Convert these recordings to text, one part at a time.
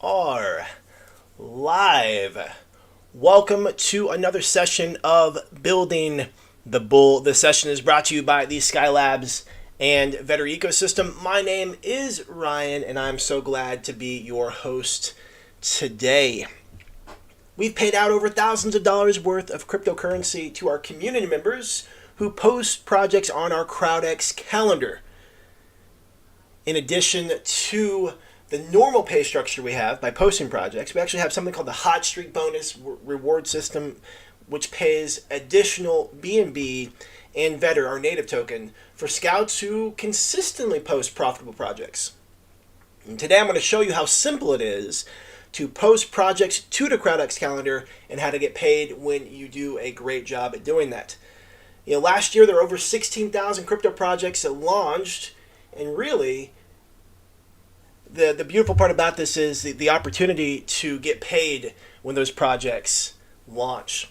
are live. Welcome to another session of Building the Bull. This session is brought to you by the Skylabs and Vetter Ecosystem. My name is Ryan, and I'm so glad to be your host today. We've paid out over thousands of dollars worth of cryptocurrency to our community members who post projects on our CrowdX Calendar. In addition to the normal pay structure we have by posting projects, we actually have something called the Hot Streak Bonus reward system, which pays additional BNB and Vetter, our native token, for scouts who consistently post profitable projects. And today I'm going to show you how simple it is to post projects to the CrowdX Calendar and how to get paid when you do a great job at doing that. Last year there were over 16,000 crypto projects that launched, and really the beautiful part about this is the opportunity to get paid when those projects launch.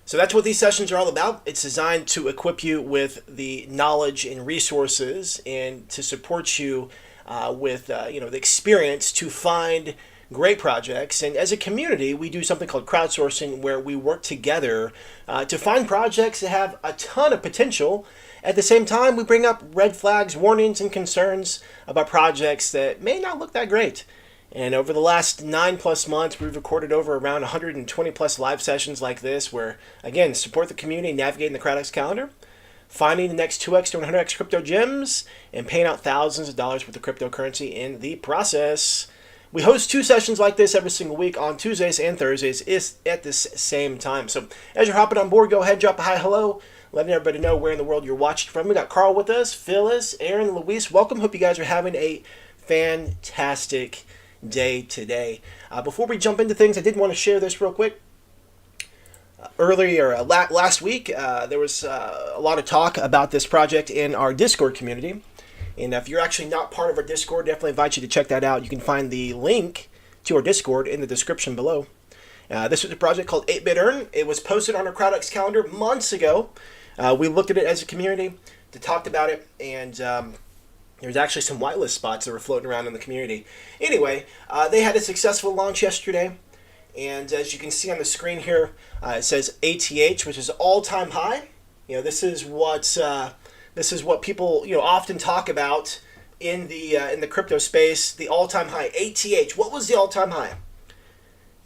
So that's what these sessions are all about. It's designed to equip you with the knowledge and resources and to support you with the experience to find great projects. And as a community, we do something called crowdsourcing, where we work together to find projects that have a ton of potential. At the same time, we bring up red flags, warnings, and concerns about projects that may not look that great. And over the last 9+ months, we've recorded over around 120+ live sessions like this, where, again, support the community, navigating the CrowdX Calendar, finding the next 2x to 100x crypto gems, and paying out thousands of dollars worth of cryptocurrency in the process. We host 2 sessions like this every single week on Tuesdays and Thursdays at this same time. So as you're hopping on board, go ahead, drop a hi, hello, letting everybody know where in the world you're watching from. We got Carl with us, Phyllis, Aaron, Luis. Welcome. Hope you guys are having a fantastic day today. Before we jump into things, I did want to share this real quick. Last week, there was a lot of talk about this project in our Discord community. And if you're actually not part of our Discord, definitely invite you to check that out. You can find the link to our Discord in the description below. This was a project called 8-Bit Earn. It was posted on our CrowdX Calendar months ago. We looked at it as a community, talked about it, and there's actually some whitelist spots that were floating around in the community. Anyway, they had a successful launch yesterday. And as you can see on the screen here, it says ATH, which is all-time high. This is what people often talk about in the crypto space. The all-time high, ATH. What was the all-time high?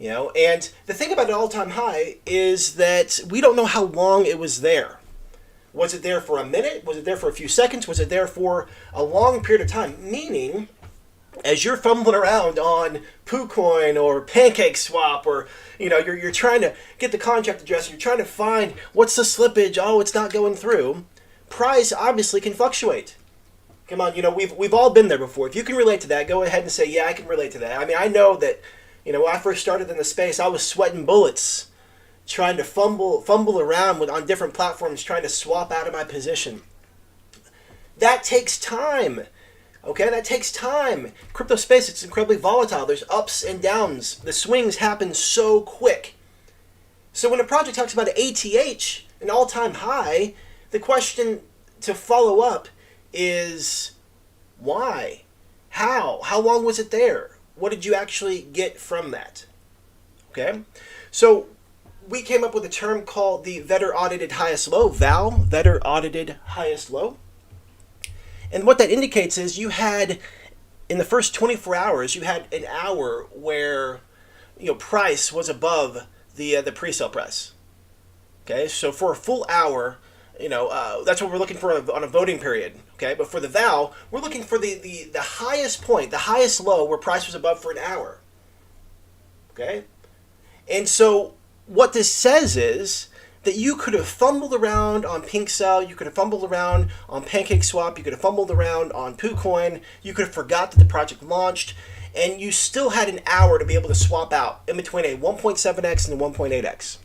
And the thing about an all-time high is that we don't know how long it was there. Was it there for a minute? Was it there for a few seconds? Was it there for a long period of time? Meaning, as you're fumbling around on PooCoin or PancakeSwap, or you're trying to get the contract address, you're trying to find what's the slippage. Oh, it's not going through. Price obviously can fluctuate. Come on, we've all been there before. If you can relate to that, go ahead and say, yeah, I can relate to that. I mean, I know that when I first started in the space, I was sweating bullets trying to fumble around on different platforms, trying to swap out of my position. That takes time. Okay, that takes time. Crypto space, it's incredibly volatile. There's ups and downs. The swings happen so quick. So when a project talks about an ATH, an all-time high, the question to follow up is why? How? How long was it there? What did you actually get from that? Okay, so we came up with a term called the Vetter Audited Highest Low, VAL, Vetter Audited Highest Low. And what that indicates is you had, in the first 24 hours, you had an hour where price was above the pre-sale price. Okay, so for a full hour, that's what we're looking for on a voting period. Okay, but for the VAL, we're looking for the highest point, the highest low where price was above for an hour. Okay, and so what this says is that you could have fumbled around on PinkCell, you could have fumbled around on PancakeSwap, you could have fumbled around on PooCoin, you could have forgot that the project launched, and you still had an hour to be able to swap out in between a 1.7x and a 1.8x.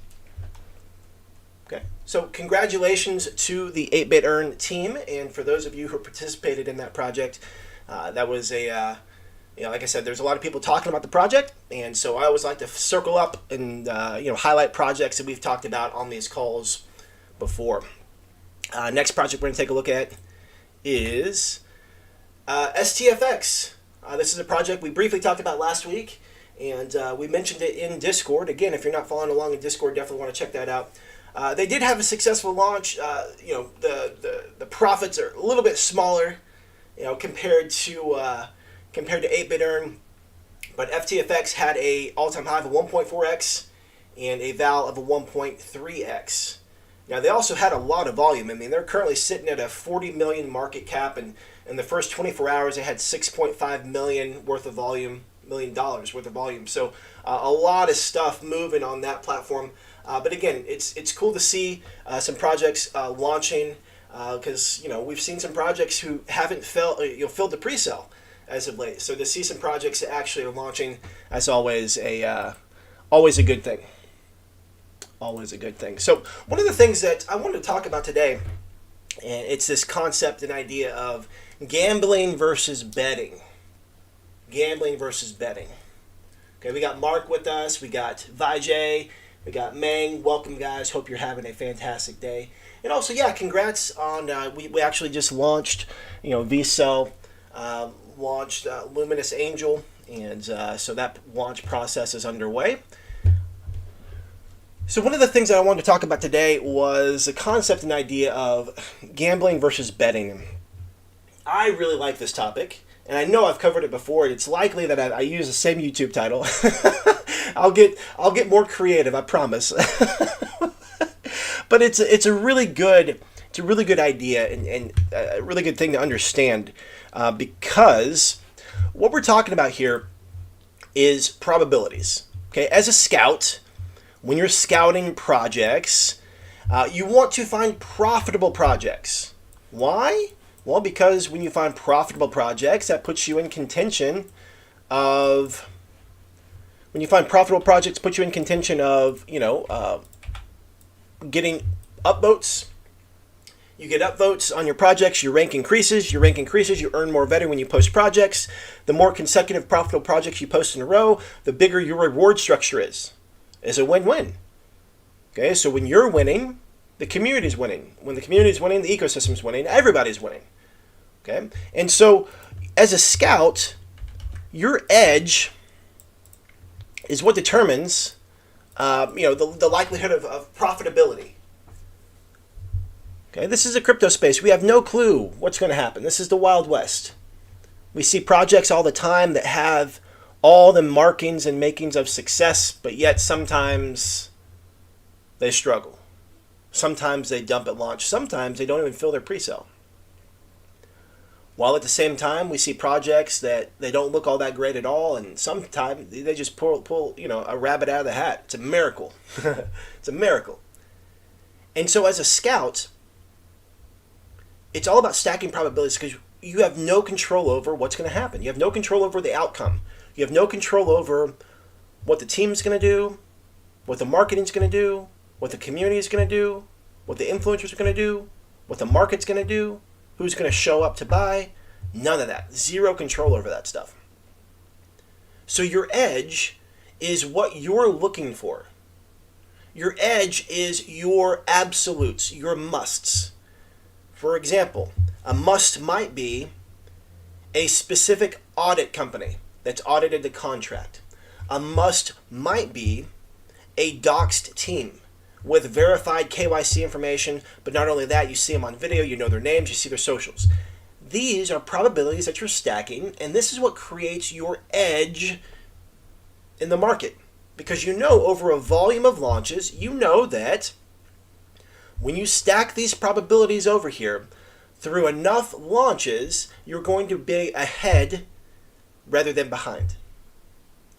Okay, so congratulations to the 8-Bit Earn team, and for those of you who participated in that project, that was a like I said, there's a lot of people talking about the project, and so I always like to circle up and highlight projects that we've talked about on these calls before. Next project we're going to take a look at is STFX. This is a project we briefly talked about last week, and we mentioned it in Discord. Again, if you're not following along in Discord, definitely want to check that out. They did have a successful launch. The profits are a little bit smaller, compared to 8-bit earn, but FTFX had a all-time high of a 1.4x and a val of a 1.3x. Now, they also had a lot of volume. I mean, they're currently sitting at a 40 million market cap, and in the first 24 hours, they had $6.5 million worth of volume, $1 million worth of volume. So a lot of stuff moving on that platform. But again, it's cool to see some projects launching, because we've seen some projects who haven't filled the pre-sale as of late. So to see some projects that actually are launching, as always, always a good thing. Always a good thing. So one of the things that I wanted to talk about today, and it's this concept and idea of gambling versus betting. Gambling versus betting. Okay, we got Mark with us. We got Vijay. We got Meng. Welcome, guys. Hope you're having a fantastic day. And also, congrats on, we actually just launched, VSell, launched Luminous Angel, and so that launch process is underway. So one of the things that I wanted to talk about today was the concept and idea of gambling versus betting. I really like this topic, and I know I've covered it before. It's likely that I use the same YouTube title. I'll get more creative, I promise. But it's a really good idea and a really good thing to understand, because what we're talking about here is probabilities. Okay, as a scout, when you're scouting projects, you want to find profitable projects. Why? Well, because when you find profitable projects, that puts you in contention of. When you find profitable projects, puts you in contention of getting upvotes. You get upvotes on your projects, your rank increases. Your rank increases, you earn more vetting when you post projects. The more consecutive profitable projects you post in a row, the bigger your reward structure is. It's a win-win. Okay, so when you're winning, the community's winning. When the community's winning, the ecosystem's winning. Everybody's winning. Okay, and so as a scout, your edge is what determines, the likelihood of profitability. Okay, this is a crypto space. We have no clue what's going to happen. This is the Wild West. We see projects all the time that have all the markings and makings of success, but yet sometimes they struggle. Sometimes they dump at launch. Sometimes they don't even fill their pre-sale. While at the same time, we see projects that they don't look all that great at all, and sometimes they just pull a rabbit out of the hat. It's a miracle. It's a miracle. And so as a scout, it's all about stacking probabilities, because you have no control over what's going to happen. You have no control over the outcome. You have no control over what the team's going to do, what the marketing's going to do, what the community is going to do, what the influencers are going to do, what the market's going to do, who's going to show up to buy. None of that. Zero control over that stuff. So your edge is what you're looking for. Your edge is your absolutes, your musts. For example, a must might be a specific audit company that's audited the contract. A must might be a doxed team with verified KYC information, but not only that, you see them on video, you know their names, you see their socials. These are probabilities that you're stacking, and this is what creates your edge in the market. Because over a volume of launches, you know that when you stack these probabilities over here, through enough launches, you're going to be ahead rather than behind.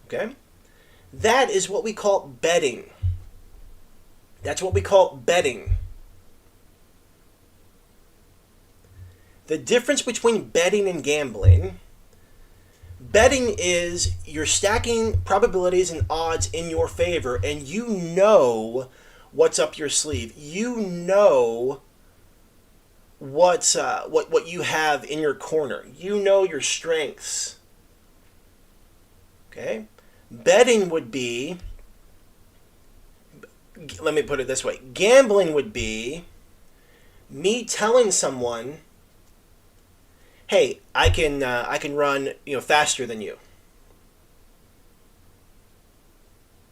Okay? That is what we call betting. That's what we call betting. The difference between betting and gambling, betting is you're stacking probabilities and odds in your favor, and you know what's up your sleeve. You know what you have in your corner. You know your strengths. Okay? Betting would be, let me put it this way. Gambling would be me telling someone, hey, I can run faster than you.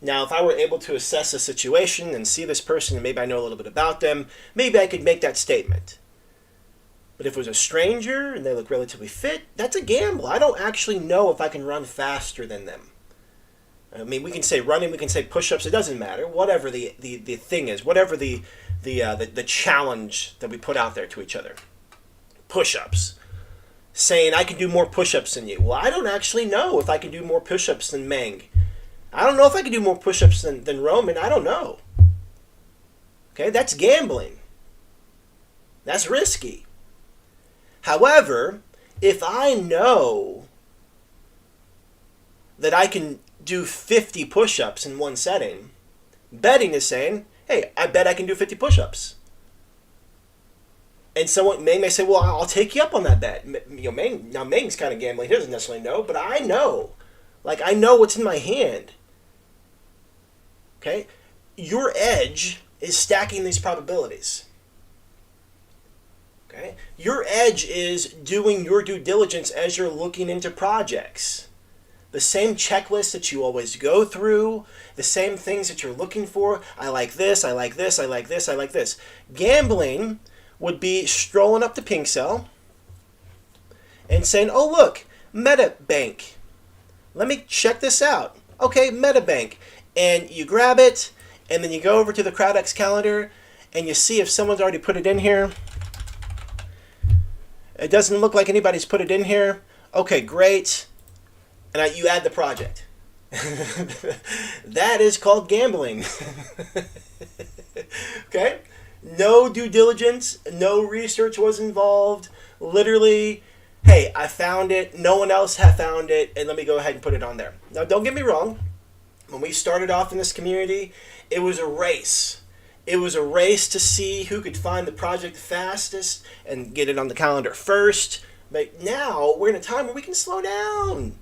Now, if I were able to assess a situation and see this person and maybe I know a little bit about them, maybe I could make that statement. But if it was a stranger and they look relatively fit, that's a gamble. I don't actually know if I can run faster than them. I mean, we can say running, we can say push-ups. It doesn't matter. Whatever the thing is, whatever the challenge that we put out there to each other. Push-ups. Saying I can do more push-ups than you. Well, I don't actually know if I can do more push-ups than Meng. I don't know if I can do more push-ups than Roman. I don't know. Okay, that's gambling. That's risky. However, if I know that I can do 50 push-ups in one setting, betting is saying, hey, I bet I can do 50 push-ups. And someone may say, well, I'll take you up on that bet. Meng's kind of gambling. He doesn't necessarily know, but I know. Like, I know what's in my hand. Okay? Your edge is stacking these probabilities. Okay? Your edge is doing your due diligence as you're looking into projects. The same checklist that you always go through, the same things that you're looking for. I like this, I like this, I like this, I like this. Gambling would be strolling up to Pink Cell and saying, oh, look, MetaBank. Let me check this out. Okay, MetaBank. And you grab it, and then you go over to the CrowdX Calendar, and you see if someone's already put it in here. It doesn't look like anybody's put it in here. Okay, great. And you add the project. That is called gambling. Okay? No due diligence, no research was involved. Literally, hey, I found it, no one else had found it, and let me go ahead and put it on there. Now, don't get me wrong. When we started off in this community, it was a race. It was a race to see who could find the project fastest and get it on the calendar first. But now we're in a time where we can slow down.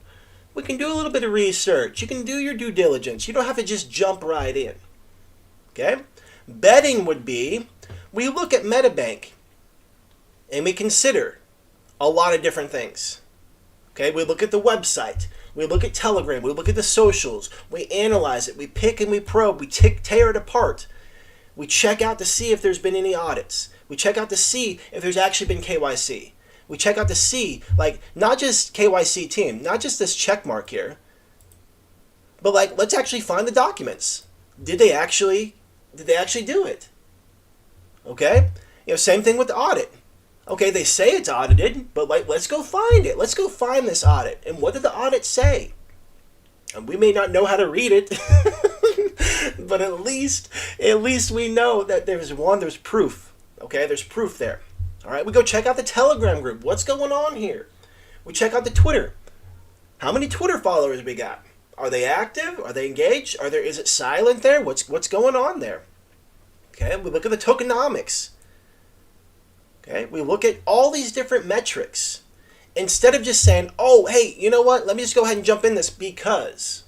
We can do a little bit of research. You can do your due diligence. You don't have to just jump right in. Okay? Betting would be, we look at MetaBank and we consider a lot of different things. Okay? We look at the website. We look at Telegram. We look at the socials. We analyze it. We pick and we probe. We tear it apart. We check out to see if there's been any audits. We check out to see if there's actually been KYC. We check out to see, like, not just KYC team, not just this check mark here, but like, let's actually find the documents. Did they actually do it? Okay? Same thing with the audit. Okay, they say it's audited, but like, let's go find it. Let's go find this audit. And what did the audit say? And we may not know how to read it, but at least we know that there's proof. Okay, there's proof there. All right, we go check out the Telegram group. What's going on here? We check out the Twitter. How many Twitter followers we got? Are they active? Are they engaged? Is it silent there? What's going on there? Okay, we look at the tokenomics. Okay, we look at all these different metrics. Instead of just saying, oh, hey, you know what? Let me just go ahead and jump in this because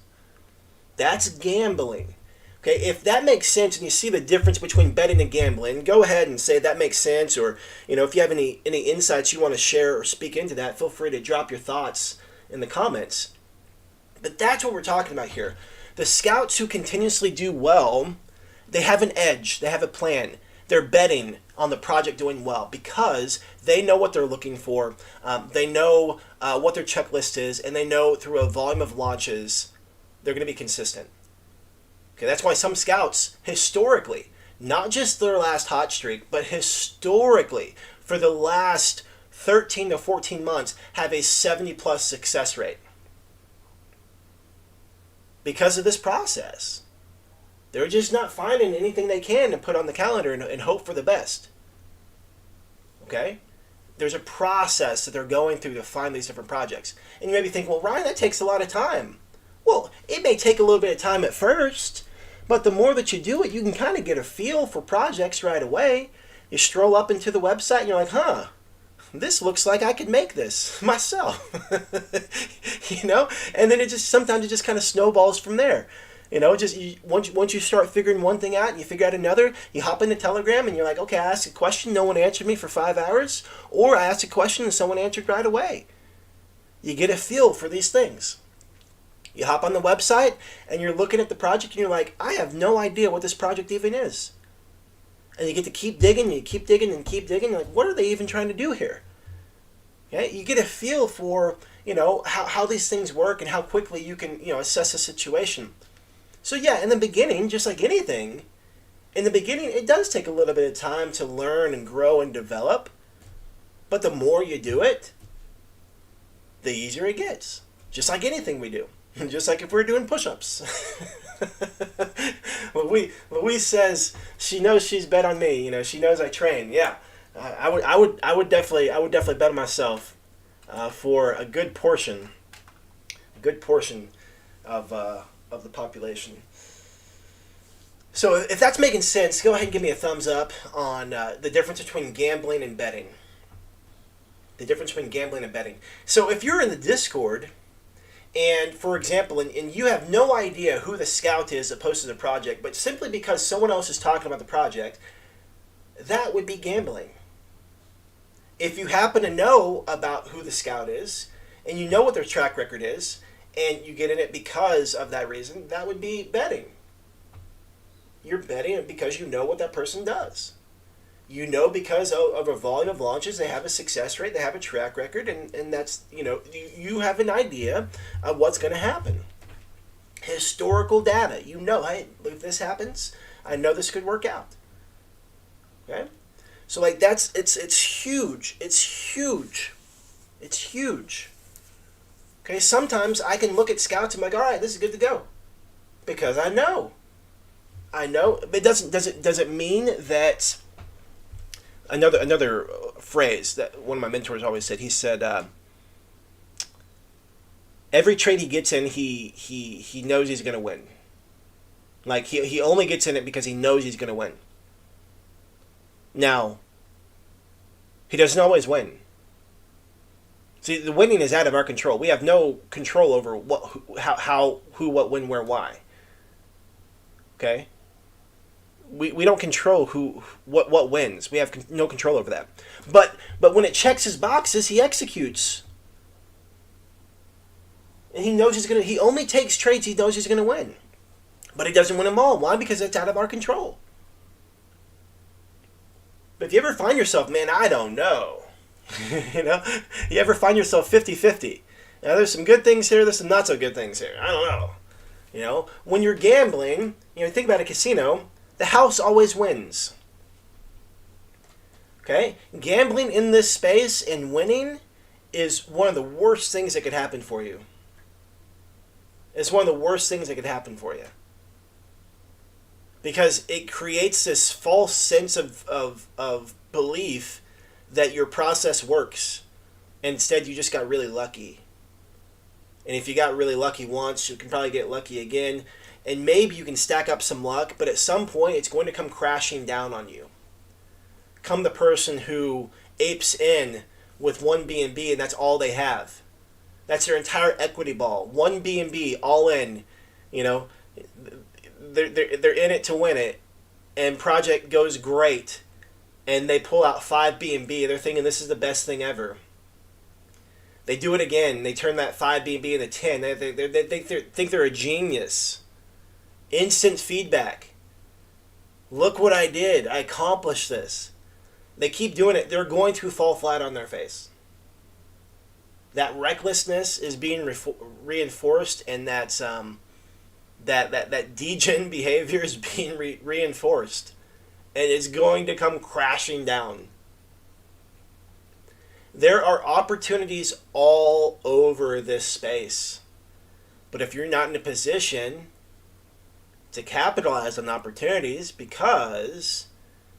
that's gambling. Okay, if that makes sense and you see the difference between betting and gambling, go ahead and say that makes sense. Or, if you have any insights you want to share or speak into that, feel free to drop your thoughts in the comments. But that's what we're talking about here. The scouts who continuously do well, they have an edge. They have a plan. They're betting on the project doing well because they know what they're looking for. They know what their checklist is, and they know through a volume of launches, they're going to be consistent. Okay, that's why some scouts, historically, not just their last hot streak, but historically, for the last 13 to 14 months, have a 70+ success rate. Because of this process. They're just not finding anything they can to put on the calendar and hope for the best. Okay? There's a process that they're going through to find these different projects. And you may be thinking, well, Ryan, that takes a lot of time. Well, it may take a little bit of time at first, but the more that you do it, you can kind of get a feel for projects right away. You stroll up into the website and you're like, this looks like I could make this myself. And then sometimes it just kind of snowballs from there. Once you start figuring one thing out and you figure out another, you hop into Telegram and you're like, okay, I asked a question, no one answered me for 5 hours, or I asked a question and someone answered right away. You get a feel for these things. You hop on the website and you're looking at the project and you're like, I have no idea what this project even is. And you get to keep digging, and you keep digging and keep digging. You're like, what are they even trying to do here? Okay? You get a feel for, how these things work and how quickly you can, assess a situation. So yeah, in the beginning, just like anything, in the beginning, it does take a little bit of time to learn and grow and develop. But the more you do it, the easier it gets. Just like anything we do. Just like if we're doing push-ups. Louise says she knows she's bet on me. She knows I train. Yeah, I would definitely bet on myself for a good portion of the population. So if that's making sense, go ahead and give me a thumbs up on the difference between gambling and betting. The difference between gambling and betting. So if you're in the Discord, and for example, and you have no idea who the scout is that posted the project, but simply because someone else is talking about the project, that would be gambling. If you happen to know about who the scout is, and you know what their track record is, and you get in it because of that reason, that would be betting. You're betting because you know what that person does. You know, because of a volume of launches, they have a success rate, they have a track record, and that's, you have an idea of what's going to happen. Historical data. Hey, if this happens, I know this could work out. Okay? So, it's huge. It's huge. It's huge. Okay, sometimes I can look at scouts and I'm like, all right, this is good to go. Because I know. But does it mean that... Another phrase that one of my mentors always said. He said, "Every trade he gets in, he knows he's going to win. Like he only gets in it because he knows he's going to win. Now, he doesn't always win. See, the winning is out of our control. We have no control over how, who, what, when, where, why. Okay." We don't control what wins. We have no control over that. But when it checks his boxes, he executes. And he knows he only takes trades he knows he's going to win. But he doesn't win them all. Why? Because it's out of our control. But if you ever find yourself, man, I don't know. You ever find yourself 50-50. Now, there's some good things here, there's some not so good things here. I don't know. When you're gambling, think about a casino. The house always wins. Okay? Gambling in this space and winning is one of the worst things that could happen for you. It's one of the worst things that could happen for you. Because it creates this false sense of belief that your process works. Instead, you just got really lucky. And if you got really lucky once, you can probably get lucky again. And maybe you can stack up some luck, but at some point it's going to come crashing down on you. Come the person who apes in with one B&B and that's all they have. That's their entire equity ball. One B&B, all in. They're in it to win it. And project goes great. And they pull out 5 B&B. They're thinking this is the best thing ever. They do it again. They turn that 5 B&B into 10. They think they're a genius. Instant feedback. Look what I did. I accomplished this. They keep doing it. They're going to fall flat on their face. That recklessness is being reinforced, and that degen behavior is being reinforced, and it's going to come crashing down. There are opportunities all over this space, but if you're not in a position to capitalize on opportunities because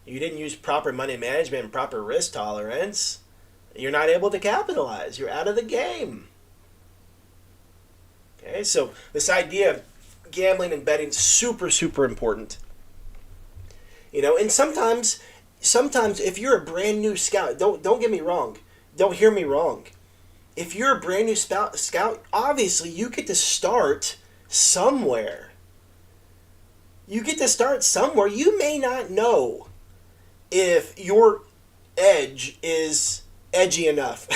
you didn't use proper money management and proper risk tolerance, you're not able to capitalize. You're out of the game. Okay, so this idea of gambling and betting is super, super important. And sometimes if you're a brand new scout, don't get me wrong. Don't hear me wrong. If you're a brand new scout, obviously you get to start somewhere. You get to start somewhere. You may not know if your edge is edgy enough.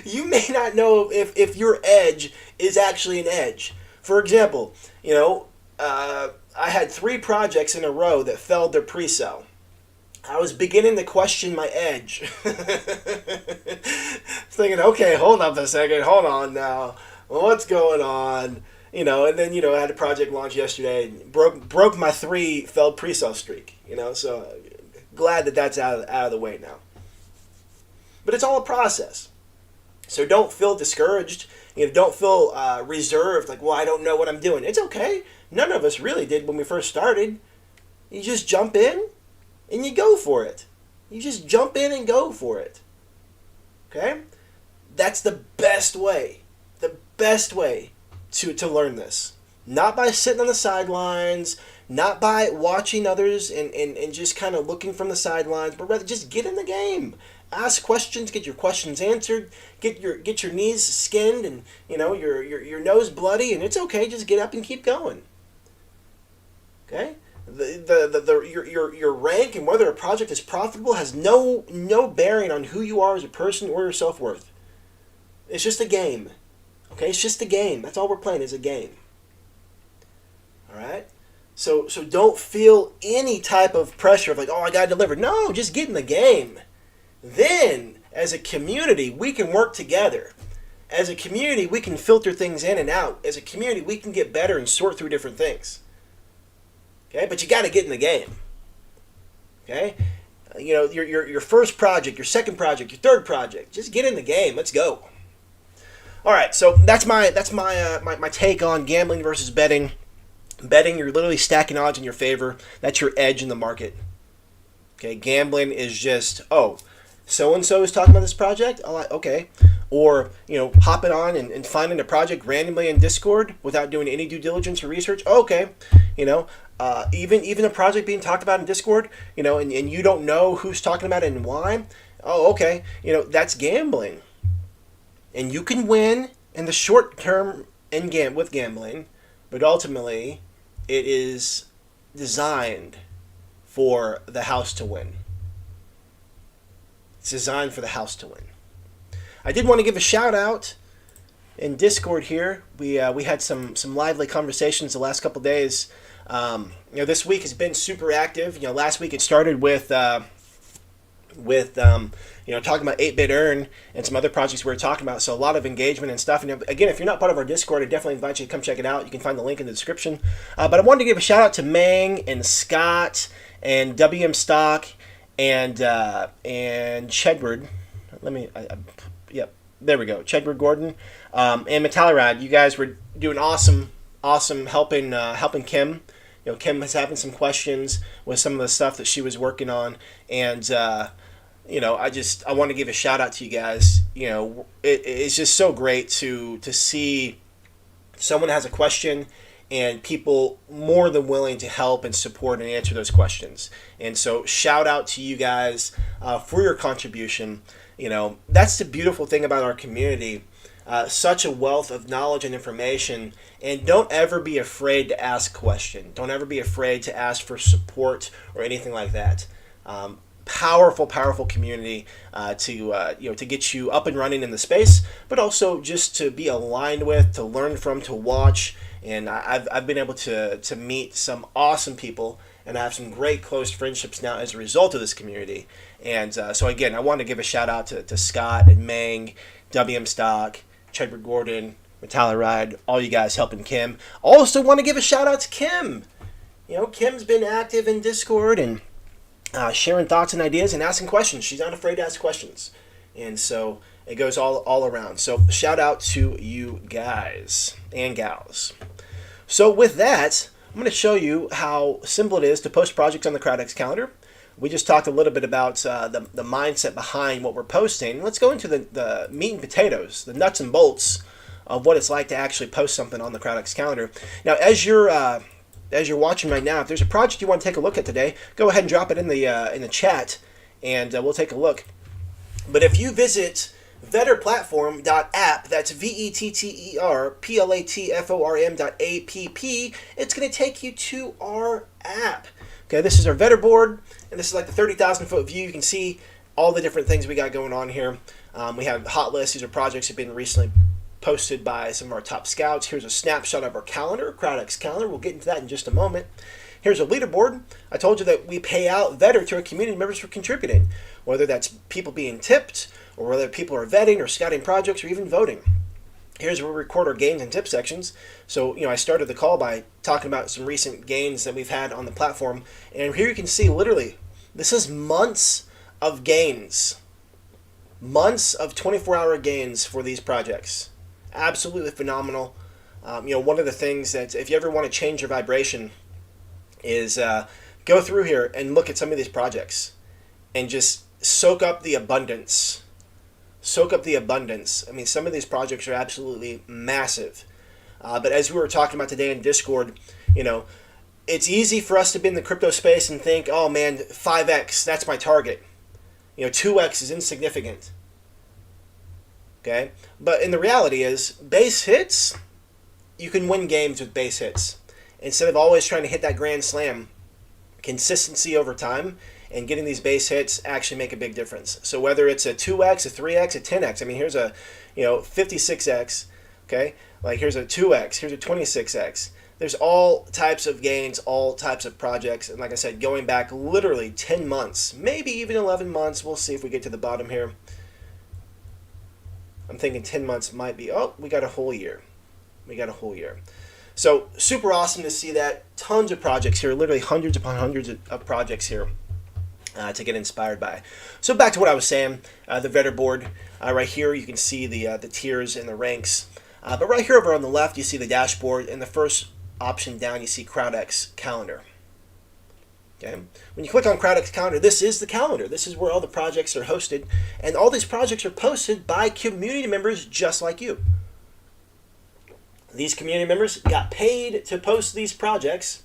You may not know if your edge is actually an edge. For example, I had 3 projects in a row that failed their pre-sale. I was beginning to question my edge. Thinking, okay, hold up a second, hold on now. What's going on? And then, I had a project launch yesterday, and broke my 3 failed pre-sale streak, so glad that that's out of the way now. But it's all a process. So don't feel discouraged. Don't feel reserved, like, well, I don't know what I'm doing. It's okay. None of us really did when we first started. You just jump in and you go for it. You just jump in and go for it. Okay? That's the best way. The best way to learn this. Not by sitting on the sidelines, not by watching others and just kind of looking from the sidelines, but rather just get in the game. Ask questions, get your questions answered, get your knees skinned and your nose bloody, and it's okay, just get up and keep going. Okay? Your rank and whether a project is profitable has no bearing on who you are as a person or your self-worth. It's just a game. Okay? It's just a game. That's all we're playing is a game. All right? So don't feel any type of pressure of like, oh, I got to deliver. No, just get in the game. Then, as a community, we can work together. As a community, we can filter things in and out. As a community, we can get better and sort through different things. Okay, but you got to get in the game. Okay, your first project, your second project, your third project, just get in the game. Let's go. All right, so that's my take on gambling versus betting. Betting, you're literally stacking odds in your favor. That's your edge in the market. Okay, gambling is just, oh, so-and-so is talking about this project? Oh, okay. Or, hopping on and finding a project randomly in Discord without doing any due diligence or research. Oh, okay. Even a project being talked about in Discord, and you don't know who's talking about it and why. Oh, okay. That's gambling. And you can win in the short term with gambling, but ultimately it is designed for the house to win. It's designed for the house to win. I did want to give a shout out in Discord here. We had some lively conversations the last couple days. This week has been super active. Last week it started with talking about 8-Bit Earn and some other projects we were talking about. So a lot of engagement and stuff. And again, if you're not part of our Discord, I definitely invite you to come check it out. You can find the link in the description. But I wanted to give a shout out to Mang and Scott and WM Stock and Chedward. There we go. Chedward Gordon and Metallurad. You guys were doing awesome helping Kim. Kim was having some questions with some of the stuff that she was working on, and I want to give a shout out to you guys. It's just so great to see someone has a question and people more than willing to help and support and answer those questions. And so shout out to you guys for your contribution. That's the beautiful thing about our community. Such a wealth of knowledge and information, and don't ever be afraid to ask questions. Don't ever be afraid to ask for support or anything like that. Powerful community to get you up and running in the space, but also just to be aligned with, to learn from, to watch. And I've been able to meet some awesome people, and I have some great close friendships now as a result of this community. And so again, I want to give a shout out to Scott and Mang, WM Stock, Chedward Gordon, Metalluride, all you guys helping Kim. Also want to give a shout out to Kim. Kim's been active in Discord and sharing thoughts and ideas and asking questions. She's not afraid to ask questions. And so it goes all around. So shout out to you guys and gals. So with that, I'm going to show you how simple it is to post projects on the CrowdX Calendar. We just talked a little bit about the mindset behind what we're posting. Let's go into the meat and potatoes, the nuts and bolts of what it's like to actually post something on the CrowdX Calendar. Now, as you're watching right now, if there's a project you want to take a look at today, go ahead and drop it in the chat, and we'll take a look. But if you visit vetterplatform.app. That's vetterplatform.app. It's going to take you to our app. Okay, this is our Vetter board, and this is like the 30,000 foot view. You can see all the different things we got going on here. We have hot lists. These are projects that have been recently posted by some of our top scouts. Here's a snapshot of our calendar, CrowdX Calendar. We'll get into that in just a moment. Here's a leaderboard. I told you that we pay out Vetter to our community members for contributing, whether that's people being tipped, or whether people are vetting or scouting projects or even voting. Here's where we record our gains and tip sections. So, I started the call by talking about some recent gains that we've had on the platform. And here you can see literally, this is months of gains. Months of 24-hour gains for these projects. Absolutely phenomenal. One of the things that if you ever want to change your vibration is go through here and look at some of these projects and just soak up the abundance. Soak up the abundance. I mean, some of these projects are absolutely massive. But as we were talking about today in Discord, it's easy for us to be in the crypto space and think, oh man, 5x, that's my target. 2x is insignificant. Okay? But in the reality is, base hits, you can win games with base hits. Instead of always trying to hit that grand slam, consistency over time and getting these base hits actually make a big difference. So whether it's a 2x, a 3x, a 10x, I mean, here's a 56x, okay? Like here's a 2x, here's a 26x. There's all types of gains, all types of projects. And like I said, going back literally 10 months, maybe even 11 months. We'll see if we get to the bottom here. I'm thinking 10 months might be, we got a whole year. We got a whole year. So super awesome to see that. Tons of projects here, literally hundreds upon hundreds of projects here to get inspired by. So back to what I was saying, the Vetter board. Right here you can see the tiers and the ranks. But right here over on the left you see the dashboard, and the first option down you see CrowdX Calendar. Okay. When you click on CrowdX Calendar, this is the calendar. This is where all the projects are hosted, and all these projects are posted by community members just like you. These community members got paid to post these projects,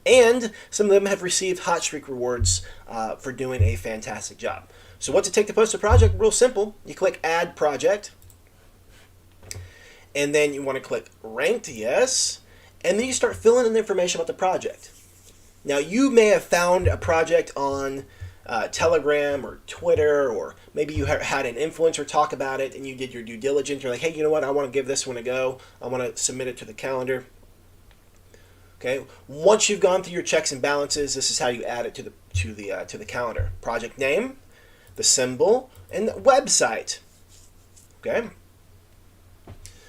and some of them have received hot streak rewards for doing a fantastic job. So what's it take to post a project? Real simple. You click Add Project, and then you want to click Ranked, yes, and then you start filling in the information about the project. Now, you may have found a project on Telegram or Twitter, or maybe you had an influencer talk about it and you did your due diligence. You're like, hey, you know what? I want to give this one a go. I want to submit it to the calendar. Okay. Once you've gone through your checks and balances, this is how you add it to the calendar. Project name, the symbol, and the website. Okay.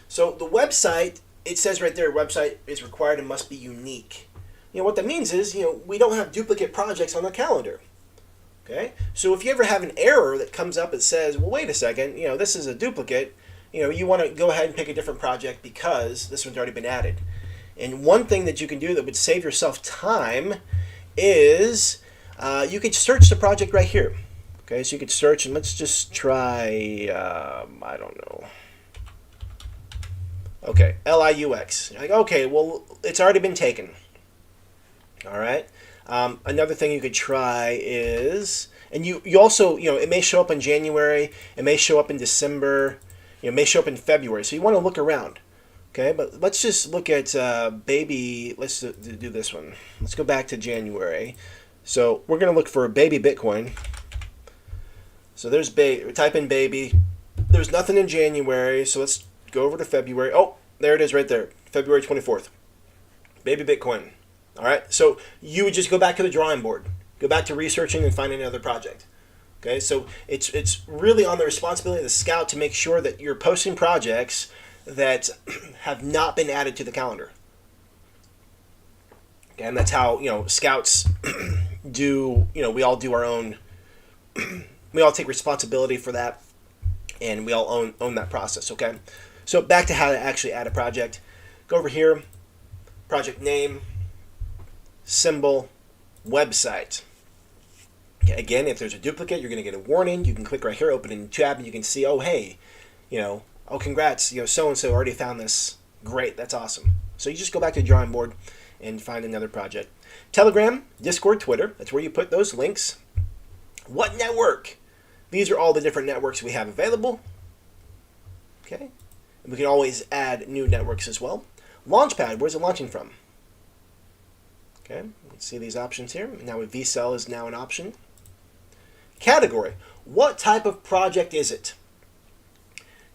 So the website, it says right there, website is required and must be unique. What that means is, we don't have duplicate projects on the calendar. Okay? So if you ever have an error that comes up that says, well, wait a second, this is a duplicate, you want to go ahead and pick a different project because this one's already been added. And one thing that you can do that would save yourself time is you could search the project right here. Okay, so you could search, and let's just try, I don't know. Okay, LIUX. You're like, okay, well, it's already been taken. All right. Another thing you could try is, and you also, it may show up in January, it may show up in December, it may show up in February. So you want to look around. Okay, but let's just look at baby. Let's do this one. Let's go back to January. So we're going to look for baby Bitcoin. So there's type in baby. There's nothing in January, so let's go over to February. Oh, there it is right there, February 24th. Baby Bitcoin. All right, so you would just go back to the drawing board, go back to researching and finding another project. Okay, so it's really on the responsibility of the scout to make sure that you're posting projects that have not been added to the calendar. Okay, and that's how scouts do. We all do our own. We all take responsibility for that, and we all own that process. Okay, so back to how to actually add a project. Go over here, project name, symbol, website. Okay, again, if there's a duplicate, you're going to get a warning. You can click right here, open a new tab, and you can see, oh, hey, oh, congrats, so-and-so already found this. Great, that's awesome. So you just go back to the drawing board and find another project. Telegram, Discord, Twitter, that's where you put those links. What network? These are all the different networks we have available. Okay, and we can always add new networks as well. Launchpad, where's it launching from? Okay, you can see these options here. Now vCell is now an option. Category, what type of project is it?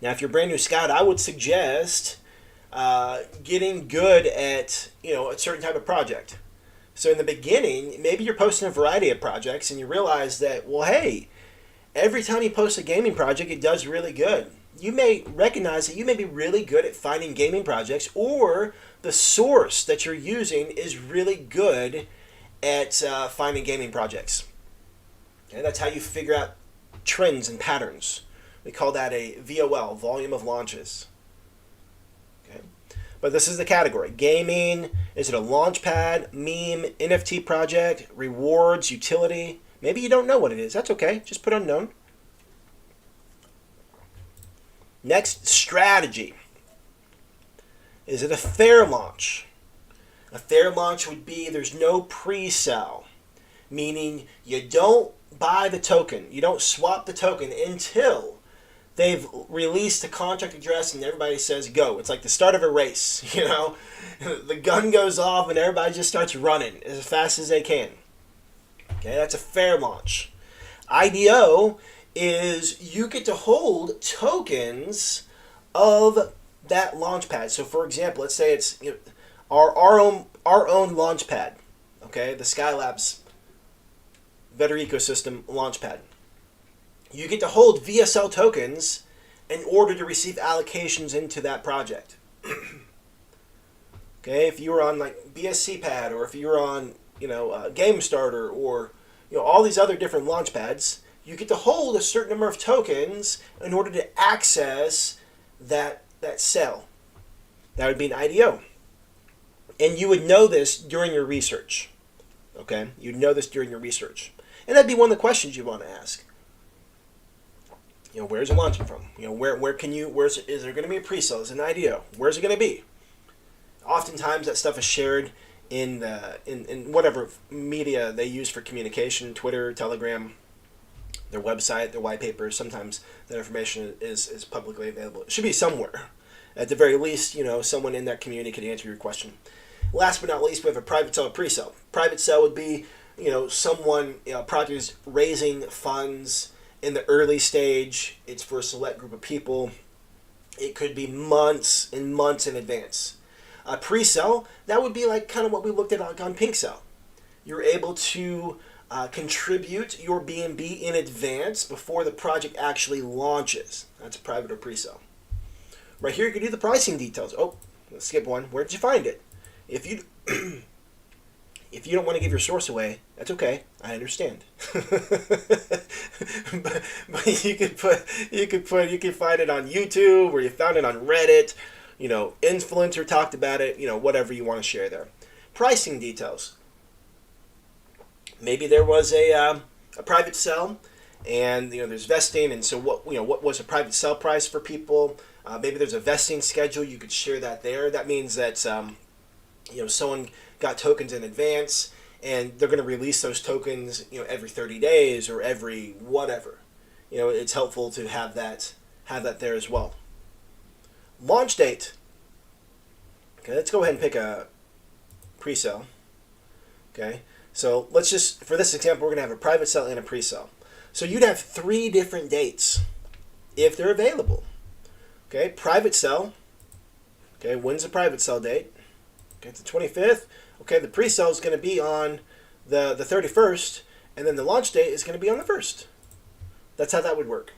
Now, if you're brand new scout, I would suggest getting good at a certain type of project. So in the beginning, maybe you're posting a variety of projects, and you realize that, well, hey, every time you post a gaming project, it does really good. You may recognize that you may be really good at finding gaming projects, or the source that you're using is really good at finding gaming projects. And that's how you figure out trends and patterns. We call that a VOL, volume of launches. Okay, but this is the category. Gaming, is it a launchpad, meme, NFT project, rewards, utility? Maybe you don't know what it is. That's okay. Just put unknown. Next, strategy. Is it a fair launch? A fair launch would be there's no pre-sale, meaning you don't buy the token. You don't swap the token until they've released the contract address and everybody says go. It's like the start of a race, The gun goes off and everybody just starts running as fast as they can. Okay, that's a fair launch. IDO is you get to hold tokens of that launchpad. So for example, let's say it's our own launchpad, okay, the Skylabs Vetter Ecosystem launchpad. You get to hold VSL tokens in order to receive allocations into that project. Okay, if you were on like BSC Pad, or if you were on Game Starter, or all these other different launchpads, you get to hold a certain number of tokens in order to access that sale. That would be an IDO. And you would know this during your research. Okay? You'd know this during your research. And that'd be one of the questions you want to ask. Where's it launching from? Is there going to be a pre-sale? Is it an IDO? Where's it going to be? Oftentimes that stuff is shared in whatever media they use for communication, Twitter, Telegram, their website, their white papers. Sometimes that information is publicly available. It should be somewhere. At the very least, someone in that community could answer your question. Last but not least, we have a private sale or pre-sale. Private sale would be, someone, project is raising funds in the early stage. It's for a select group of people. It could be months and months in advance. A pre-sale, that would be like kind of what we looked at on Pink Cell. You're able to contribute your BNB in advance before the project actually launches. That's a private or pre-sale. Right here, you can do the pricing details. Oh, let's skip one. Where did you find it? If you if you don't want to give your source away, that's okay. I understand. but you could find it on YouTube, or you found it on Reddit. Influencer talked about it. Whatever you want to share there. Pricing details. Maybe there was a private sell, and there's vesting, and so what was a private sell price for people? Maybe there's a vesting schedule. You could share that there. That means that someone got tokens in advance, and they're going to release those tokens every 30 days or every whatever. It's helpful to have that there as well. Launch date. Okay, let's go ahead and pick a pre-sale. Okay. So let's just, for this example, we're going to have a private sale and a pre-sale. So you'd have 3 different dates if they're available. Okay, private sale. Okay, when's the private sale date? Okay, it's the 25th. Okay, the pre-sale is going to be on the 31st, and then the launch date is going to be on the 1st. That's how that would work.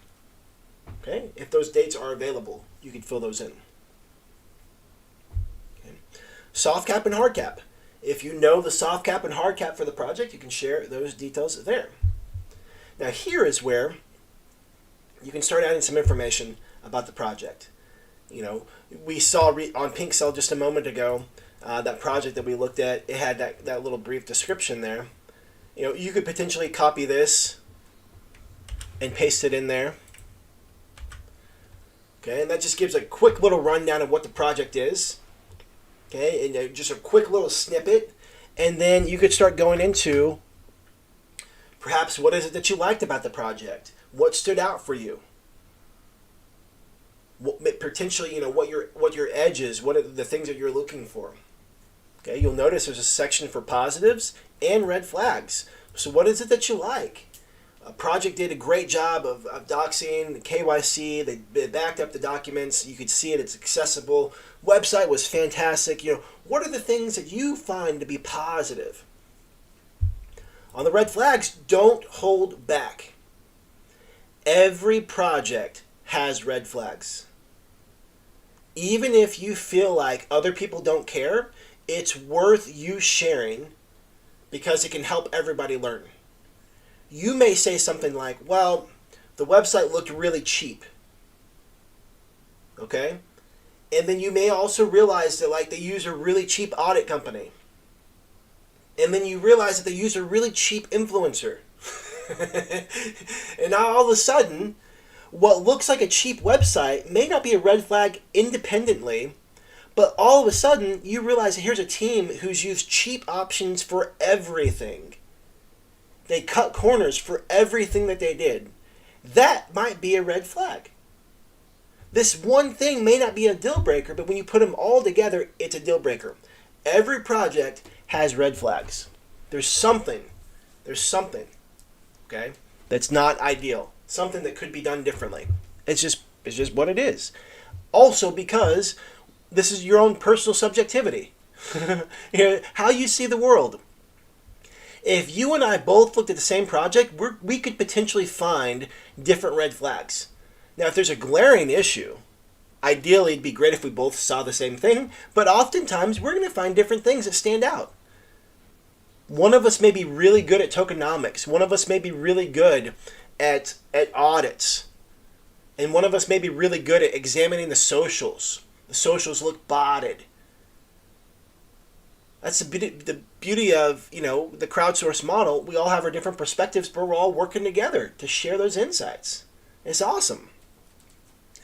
Okay, if those dates are available, you could fill those in. Okay. Soft cap and hard cap. If you know the soft cap and hard cap for the project, you can share those details there. Now here is where you can start adding some information about the project. We saw on Pink Cell just a moment ago, that project that we looked at, it had that little brief description there. You could potentially copy this and paste it in there. Okay, and that just gives a quick little rundown of what the project is. Okay, and just a quick little snippet, and then you could start going into perhaps what is it that you liked about the project? What stood out for you? What potentially, what your edge is, what are the things that you're looking for. Okay, you'll notice there's a section for positives and red flags. So what is it that you like? A project did a great job of doxing, KYC, they backed up the documents, you could see it, it's accessible. Website was fantastic. What are the things that you find to be positive? On the red flags, don't hold back. Every project has red flags. Even if you feel like other people don't care, it's worth you sharing because it can help everybody learn. You may say something like, well, the website looked really cheap. Okay? And then you may also realize that they use a really cheap audit company. And then you realize that they use a really cheap influencer. And now all of a sudden, what looks like a cheap website may not be a red flag independently, but all of a sudden you realize that here's a team who's used cheap options for everything. They cut corners for everything that they did. That might be a red flag. This one thing may not be a deal breaker, but when you put them all together, it's a deal breaker. Every project has red flags. There's something, okay, that's not ideal. Something that could be done differently. It's just what it is. Also because this is your own personal subjectivity. How you see the world. If you and I both looked at the same project, we could potentially find different red flags. Now, if there's a glaring issue, ideally it'd be great if we both saw the same thing, but oftentimes we're going to find different things that stand out. One of us may be really good at tokenomics. One of us may be really good at audits. And one of us may be really good at examining the socials. The socials look botted. That's the beauty of, the crowdsource model. We all have our different perspectives, but we're all working together to share those insights. It's awesome.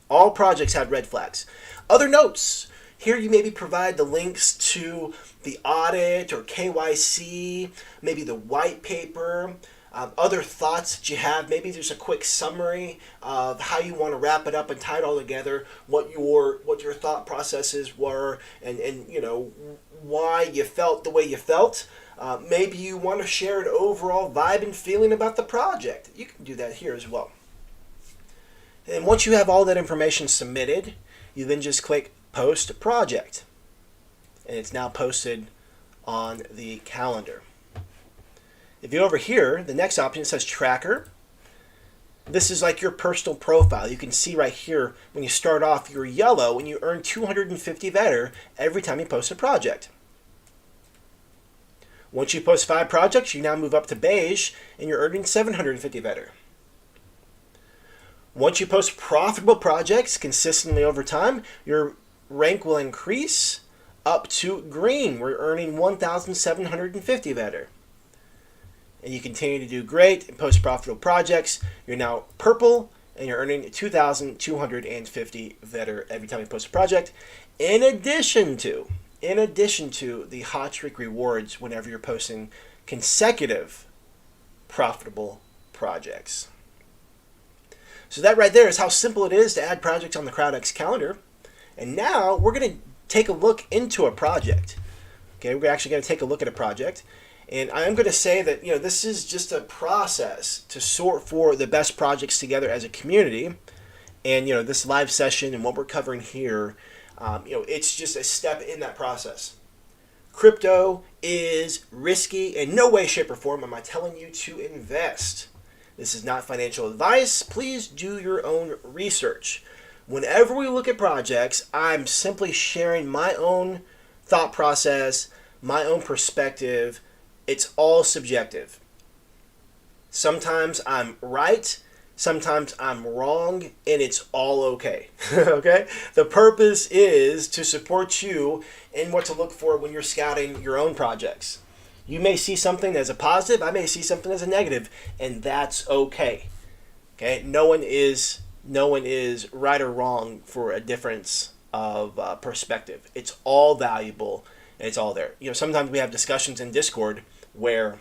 All projects have red flags. Other notes. Here you maybe provide the links to the audit or KYC, maybe the white paper, other thoughts that you have. Maybe there's a quick summary of how you want to wrap it up and tie it all together, what your thought processes were, and why you felt the way you felt. Maybe you want to share an overall vibe and feeling about the project. You can do that here as well. And once you have all that information submitted, you then just click Post Project. And it's now posted on the calendar. If you go over here, the next option says Tracker. This is like your personal profile. You can see right here, when you start off, you're yellow and you earn 250 VEDR every time you post a project. Once you post 5 projects, you now move up to beige and you're earning 750 VEDR. Once you post profitable projects consistently over time, your rank will increase up to green. We're earning 1,750 VEDR. And you continue to do great and post profitable projects. You're now purple and you're earning 2,250 VEDR every time you post a project. In addition to the hot streak rewards whenever you're posting consecutive profitable projects. So that right there is how simple it is to add projects on the CrowdX Calendar. And now we're going to take a look into a project. Okay, we're actually going to take a look at a project. And I'm going to say that, this is just a process to sort for the best projects together as a community. And, this live session and what we're covering here, it's just a step in that process. Crypto is risky. In no way, shape, or form am I telling you to invest. This is not financial advice. Please do your own research. Whenever we look at projects, I'm simply sharing my own thought process, my own perspective. It's all subjective. Sometimes I'm right, sometimes I'm wrong, and it's all okay. Okay? The purpose is to support you in what to look for when you're scouting your own projects. You may see something as a positive, I may see something as a negative, and that's okay. Okay? No one is right or wrong for a difference of perspective. It's all valuable, and it's all there. Sometimes we have discussions in Discord where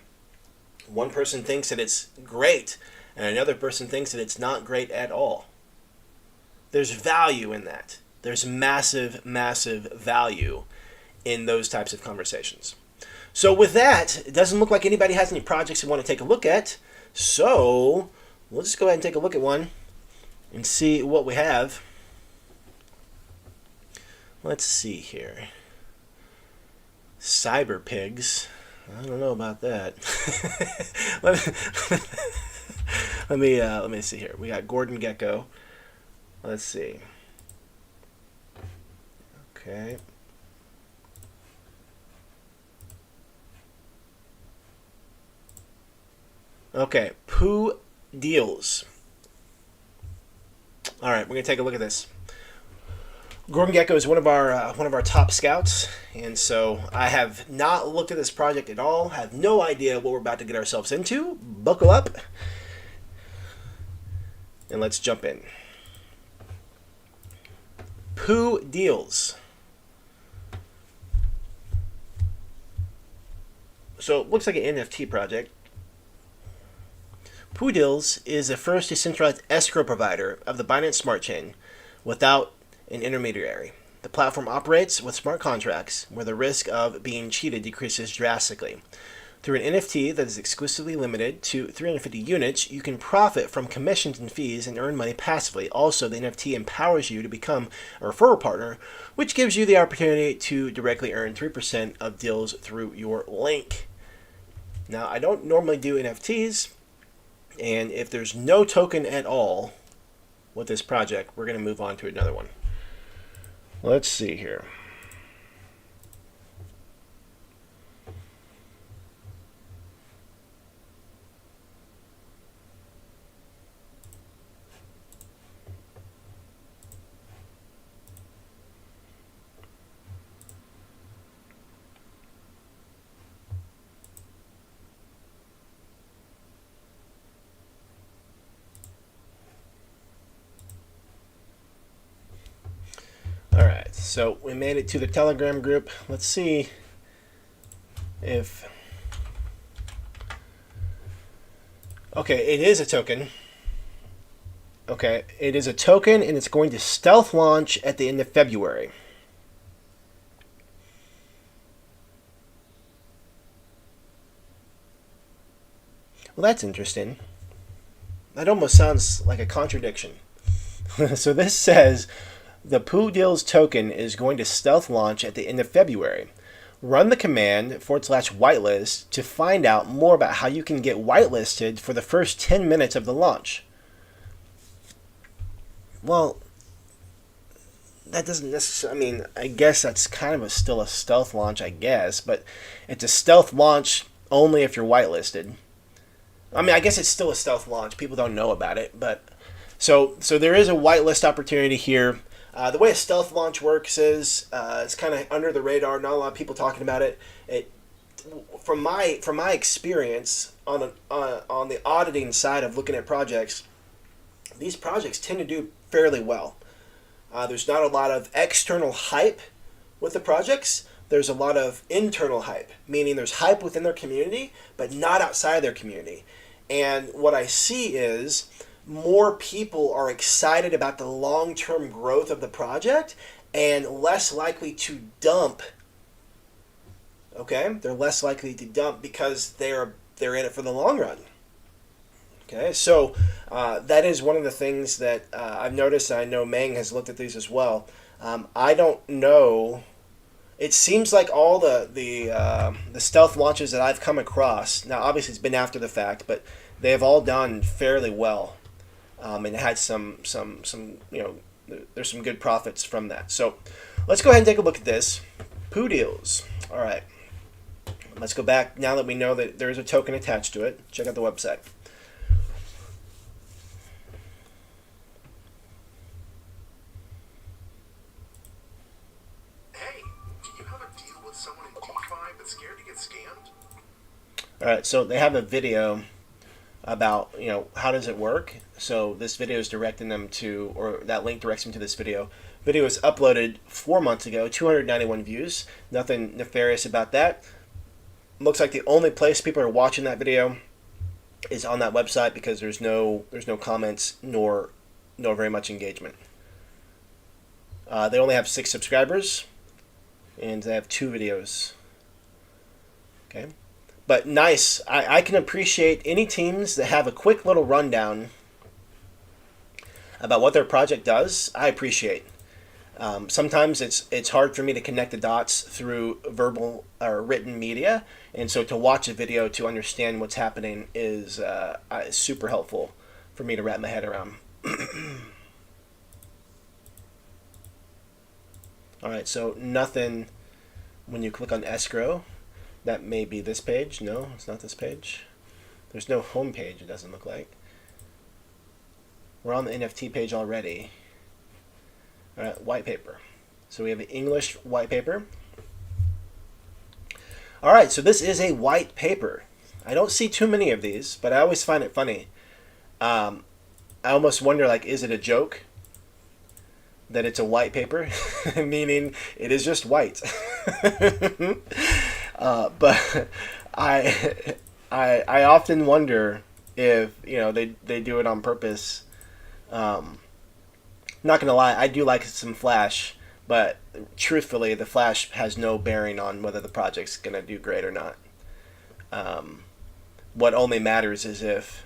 one person thinks that it's great and another person thinks that it's not great at all. There's value in that. There's massive, massive value in those types of conversations. So with that, it doesn't look like anybody has any projects they want to take a look at. So we'll just go ahead and take a look at one and see what we have. Let's see here. Cyber pigs. I don't know about that. let me see here. We got Gordon Gecko. Let's see. Okay. Okay, Pooh Deals. All right, we're gonna take a look at this. Gordon Gecko is one of our top scouts, and so I have not looked at this project at all. Have no idea what we're about to get ourselves into. Buckle up, and let's jump in. Pooh Deals. So it looks like an NFT project. Pooh Deals is the first decentralized escrow provider of the Binance Smart Chain without an intermediary. The platform operates with smart contracts where the risk of being cheated decreases drastically. Through an NFT that is exclusively limited to 350 units, you can profit from commissions and fees and earn money passively. Also, the NFT empowers you to become a referral partner, which gives you the opportunity to directly earn 3% of deals through your link. Now, I don't normally do NFTs, and if there's no token at all with this project, we're going to move on to another one. Let's see here. Alright, so we made it to the Telegram group. Let's see if... Okay, it is a token. Okay, it is a token, and it's going to stealth launch at the end of February. Well, that's interesting. That almost sounds like a contradiction. So this says... The Pooh Deals token is going to stealth launch at the end of February. Run the command /whitelist to find out more about how you can get whitelisted for the first 10 minutes of the launch. Well, that doesn't necessarily, I mean, I guess that's kind of still a stealth launch, I guess, but it's a stealth launch only if you're whitelisted. I mean, I guess it's still a stealth launch. People don't know about it, but so there is a whitelist opportunity here. The way a stealth launch works is it's kind of under the radar. Not a lot of people talking about it. From my experience on the auditing side of looking at projects, these projects tend to do fairly well. There's not a lot of external hype with the projects. There's a lot of internal hype, meaning there's hype within their community, but not outside their community. And what I see is more people are excited about the long-term growth of the project and less likely to dump. Okay? They're less likely to dump because they're in it for the long run. Okay? So that is one of the things that I've noticed. I know Meng has looked at these as well. I don't know. It seems like all the stealth launches that I've come across, now obviously it's been after the fact, but they have all done fairly well. And had some there's some good profits from that. So let's go ahead and take a look at this. Pooh Deals. All right. Let's go back now that we know that there is a token attached to it. Check out the website. Hey, do you have a deal with someone in DeFi that's scared to get scammed? All right. So they have a video about, how does it work. So this video is directing them to, or that link directs them to this video. Video was uploaded 4 months ago, 291 views. Nothing nefarious about that. Looks like the only place people are watching that video is on that website because there's no comments nor very much engagement. They only have 6 subscribers, and they have 2 videos. Okay, but nice. I can appreciate any teams that have a quick little rundown about what their project does. I appreciate. Sometimes it's hard for me to connect the dots through verbal or written media, and so to watch a video to understand what's happening is super helpful for me to wrap my head around. All right, so nothing when you click on escrow. That may be this page. No, it's not this page. There's no home page, it doesn't look like. We're on the NFT page already. All right, white paper. So we have an English white paper. All right, so this is a white paper. I don't see too many of these, but I always find it funny. I almost wonder, like, is it a joke that it's a white paper, meaning it is just white? But I often wonder if they do it on purpose. Not gonna lie, I do like some Flash, but truthfully, the Flash has no bearing on whether the project's gonna do great or not. What only matters is if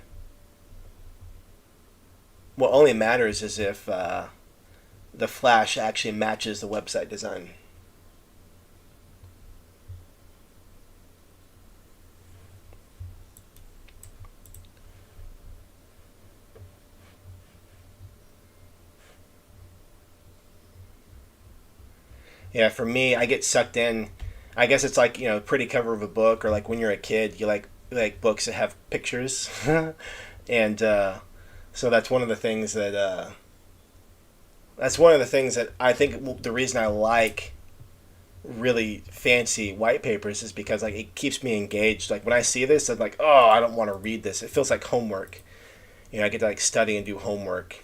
the Flash actually matches the website design. Yeah, for me, I get sucked in. I guess it's like, pretty cover of a book, or like when you're a kid, you like books that have pictures, and so that's one of the things that I think the reason I like really fancy white papers is because like it keeps me engaged. Like when I see this, I'm like, oh, I don't want to read this. It feels like homework. I get to like study and do homework.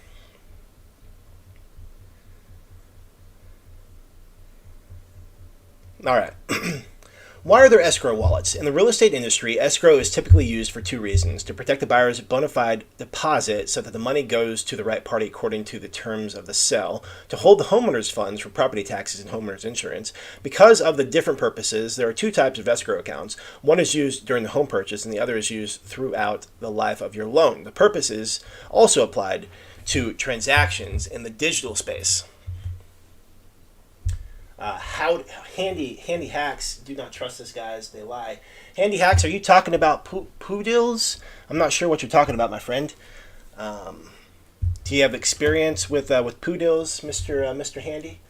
All right. Why are there escrow wallets? In the real estate industry, escrow is typically used for 2 reasons: to protect the buyer's bona fide deposit so that the money goes to the right party according to the terms of the sale, to hold the homeowner's funds for property taxes and homeowner's insurance. Because of the different purposes, there are 2 types of escrow accounts. One is used during the home purchase, and the other is used throughout the life of your loan. The purpose is also applied to transactions in the digital space. How handy hacks, do not trust this, guys, they lie. Handy hacks, are you talking about poodles? I'm not sure what you're talking about, my friend. Do you have experience with poodles, Mr. Handy?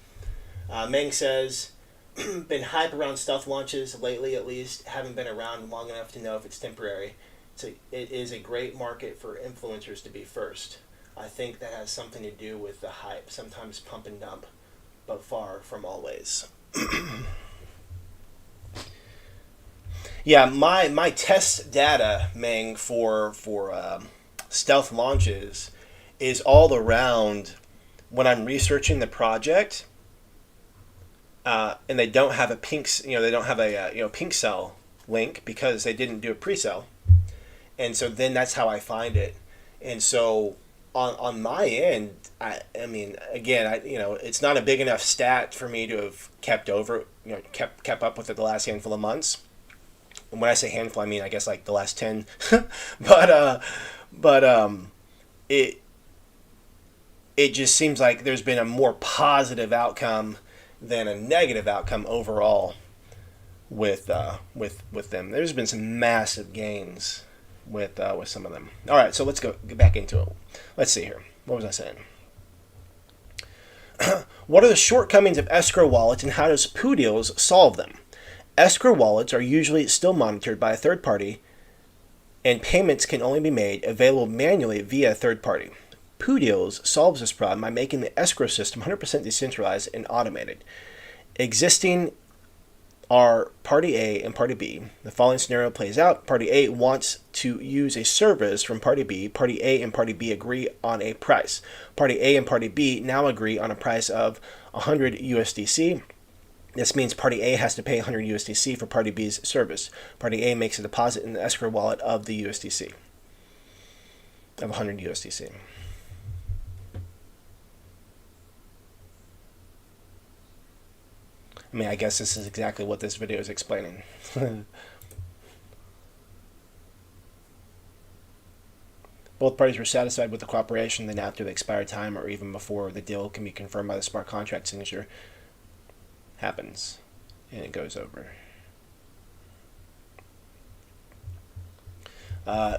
Meng says, been hype around stealth launches lately, at least. Haven't been around long enough to know if it's temporary. It is a great market for influencers to be first. I think that has something to do with the hype, sometimes pump and dump, but far from always. Yeah, my test data, Meng, for stealth launches is all around when I'm researching the project, and they don't have a they don't have a pink cell link because they didn't do a pre-sale, and so then that's how I find it, and so. On my end, I mean, again, it's not a big enough stat for me to have kept up with it the last handful of months. And when I say handful, I mean I guess like the last 10. but it just seems like there's been a more positive outcome than a negative outcome overall with them. There's been some massive gains with some of them. All right, so let's get back into it. Let's see here. What was I saying? What are the shortcomings of escrow wallets, and how does Poodles solve them? Escrow wallets are usually still monitored by a third party, and payments can only be made available manually via a third party. Poodles solves this problem by making the escrow system 100% decentralized and automated. Existing are Party A and Party B. The following scenario plays out. Party A wants to use a service from Party B. Party A and Party B agree on a price. Party A and Party B now agree on a price of 100 USDC. This means Party A has to pay 100 USDC for Party B's service. Party A makes a deposit in the escrow wallet of the USDC. of 100 USDC. I mean, I guess this is exactly what this video is explaining. Both parties were satisfied with the cooperation, then after the expired time or even before the deal can be confirmed by the smart contract signature happens. And it goes over.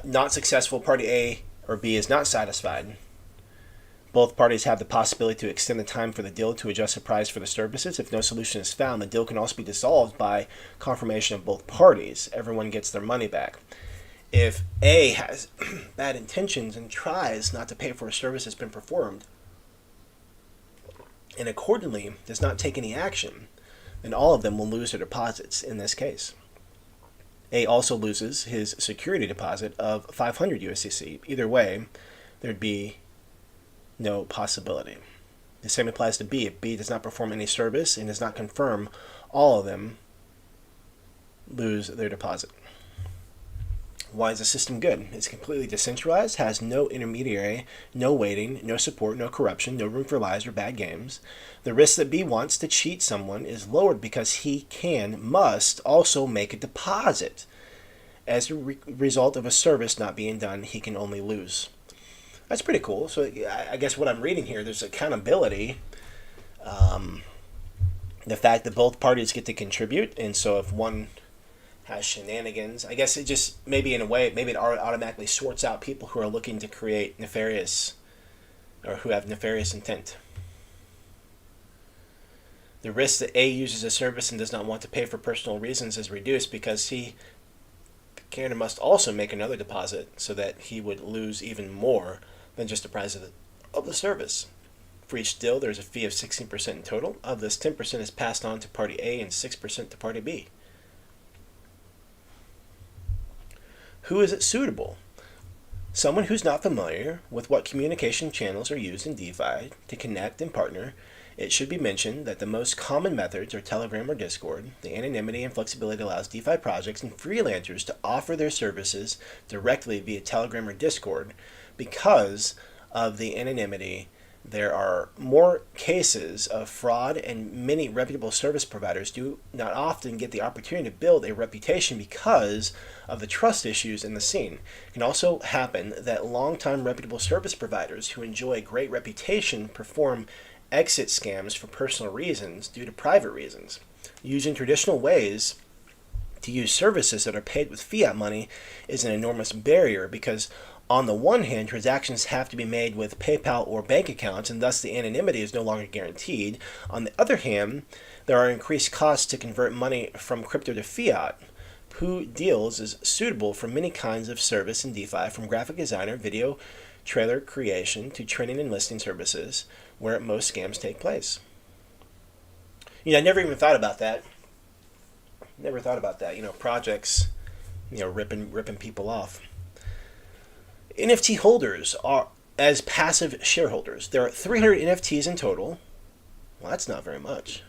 Not successful, party A or B is not satisfied. Both parties have the possibility to extend the time for the deal to adjust the price for the services. If no solution is found, the deal can also be dissolved by confirmation of both parties. Everyone gets their money back. If A has bad intentions and tries not to pay for a service that's been performed, and accordingly does not take any action, then all of them will lose their deposits in this case. A also loses his security deposit of 500 USDC. Either way, there'd be no possibility. The same applies to B. If B does not perform any service and does not confirm, all of them lose their deposit. Why is the system good? It's completely decentralized, has no intermediary, no waiting, no support, no corruption, no room for lies or bad games. The risk that B wants to cheat someone is lowered because he must also make a deposit. As a result of a service not being done, he can only lose. That's pretty cool. So I guess what I'm reading here, there's accountability. The fact that both parties get to contribute, and so if one has shenanigans, I guess it just maybe in a way, maybe it automatically sorts out people who are looking to create nefarious or who have nefarious intent. The risk that A uses a service and does not want to pay for personal reasons is reduced because he can and must also make another deposit so that he would lose even more than just the price of the service. For each deal, there's a fee of 16% in total. Of this, 10% is passed on to party A and 6% to party B. Who is it suitable? Someone who's not familiar with what communication channels are used in DeFi to connect and partner. It should be mentioned that the most common methods are Telegram or Discord. The anonymity and flexibility allows DeFi projects and freelancers to offer their services directly via Telegram or Discord. Because of the anonymity, there are more cases of fraud, and many reputable service providers do not often get the opportunity to build a reputation because of the trust issues in the scene. It can also happen that long-time reputable service providers who enjoy a great reputation perform exit scams for personal reasons due to private reasons. Using traditional ways to use services that are paid with fiat money is an enormous barrier because on the one hand, transactions have to be made with PayPal or bank accounts, and thus the anonymity is no longer guaranteed. On the other hand, there are increased costs to convert money from crypto to fiat. Who Deals is suitable for many kinds of service in DeFi, from graphic designer, video trailer creation, to training and listing services, where most scams take place. I never even thought about that. Never thought about that. Projects, ripping people off. NFT holders are as passive shareholders. There are 300 NFTs in total. Well, that's not very much.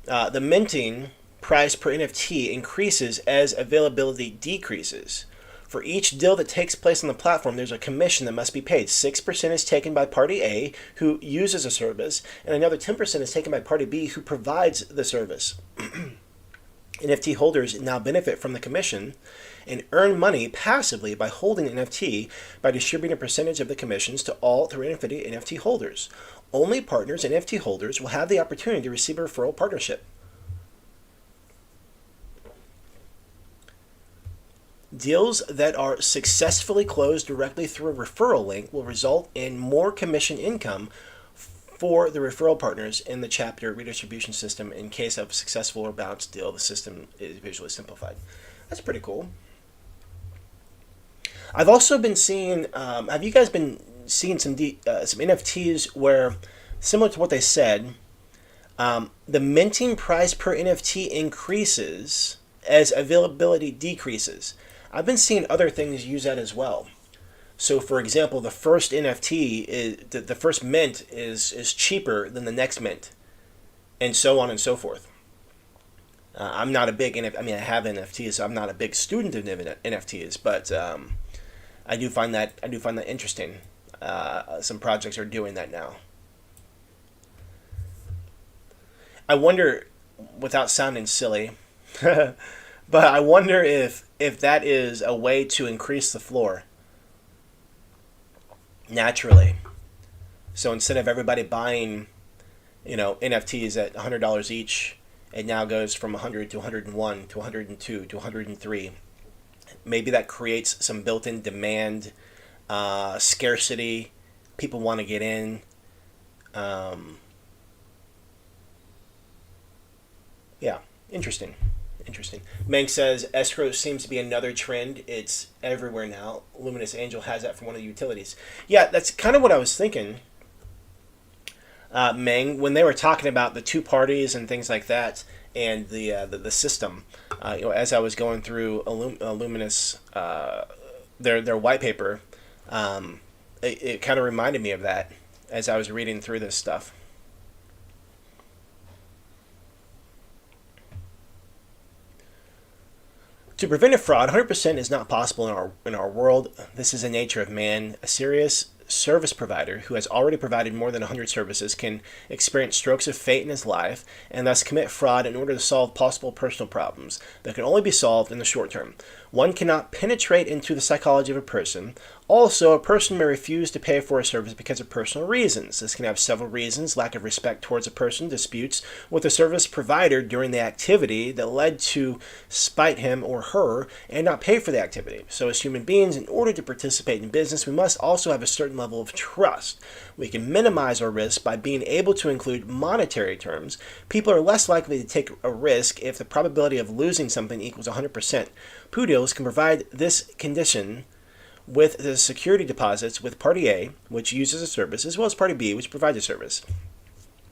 The minting price per NFT increases as availability decreases. For each deal that takes place on the platform, there's a commission that must be paid. 6% is taken by party A, who uses a service, and another 10% is taken by party B, who provides the service. NFT holders now benefit from the commission and earn money passively by holding an NFT by distributing a percentage of the commissions to all 350 NFT holders. Only partners and NFT holders will have the opportunity to receive a referral partnership. Deals that are successfully closed directly through a referral link will result in more commission income for the referral partners in the chapter redistribution system. In case of a successful or balanced deal, the system is visually simplified. That's pretty cool. I've also been seeing, have you guys been seeing some NFTs where, similar to what they said, the minting price per NFT increases as availability decreases? I've been seeing other things use that as well. So, for example, the first NFT is the first mint is cheaper than the next mint, and so on and so forth. I'm not a big I have NFTs, so I'm not a big student of NFTs, but I do find that interesting. Some projects are doing that now. I wonder, without sounding silly, but I wonder if that is a way to increase the floor naturally. So instead of everybody buying, NFTs at $100 each, it now goes from 100 to 101 to 102 to 103. Maybe that creates some built-in demand, scarcity. People want to get in. Um, yeah, interesting. Interesting. Meng says escrow seems to be another trend. It's everywhere now. Luminous Angel has that from one of the utilities. Yeah, that's kind of what I was thinking, Meng, when they were talking about the two parties and things like that, and the system. As I was going through Luminous, their white paper, it kind of reminded me of that as I was reading through this stuff. To prevent a fraud, 100% is not possible in our world. This is the nature of man. A serious service provider who has already provided more than 100 services can experience strokes of fate in his life and thus commit fraud in order to solve possible personal problems that can only be solved in the short term. One cannot penetrate into the psychology of a person. Also, a person may refuse to pay for a service because of personal reasons. This can have several reasons: lack of respect towards a person, disputes with the service provider during the activity that led to spite him or her and not pay for the activity. So as human beings, in order to participate in business, we must also have a certain level of trust. We can minimize our risk by being able to include monetary terms. People are less likely to take a risk if the probability of losing something equals 100%. Poodles can provide this condition with the security deposits with Party A, which uses a service, as well as Party B, which provides a service.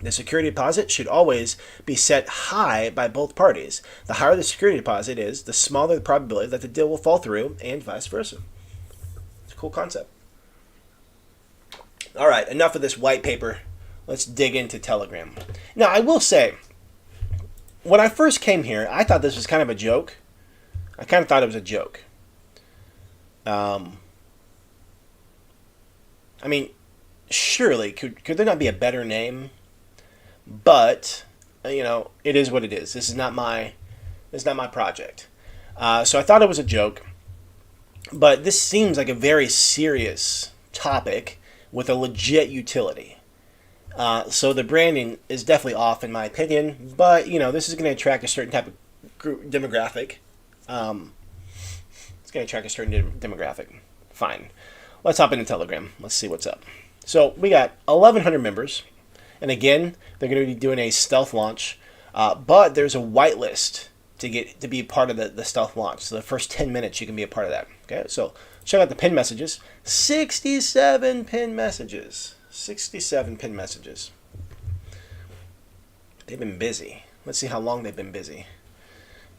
The security deposit should always be set high by both parties. The higher the security deposit is, the smaller the probability that the deal will fall through, and vice versa. It's a cool concept. All right, enough of this white paper. Let's dig into Telegram. Now, I will say, when I first came here, I thought this was kind of a joke. I kind of thought it was a joke. I mean, surely, could there not be a better name? But, it is what it is. This is not my project. So I thought it was a joke. But this seems like a very serious topic with a legit utility. So the branding is definitely off in my opinion. But, this is going to attract a certain type of demographic. It's going to attract a certain demographic. Fine. Let's hop into Telegram. Let's see what's up. So we got 1,100 members. And again, they're going to be doing a stealth launch. But there's a whitelist to be part of the stealth launch. So the first 10 minutes you can be a part of that. Okay, so check out the pin messages. 67 pin messages. 67 pin messages. They've been busy. Let's see how long they've been busy.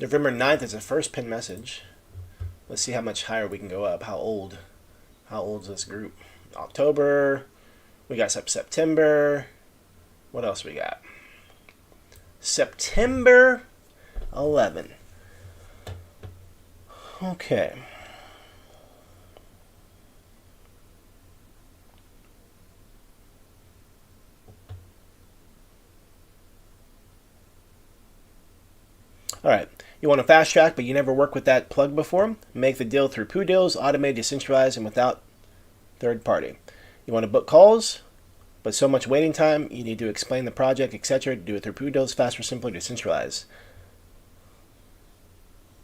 November 9th is the first pin message. Let's see how much higher we can go up. How old is this group? October. We got September. What else we got? September 11. Okay. All right. You want a fast track, but you never worked with that plug before? Make the deal through Poo Deals, automated, decentralized, and without third party. You want to book calls, but so much waiting time, you need to explain the project, etc. Do it through Poo Deals, faster, simpler, decentralized.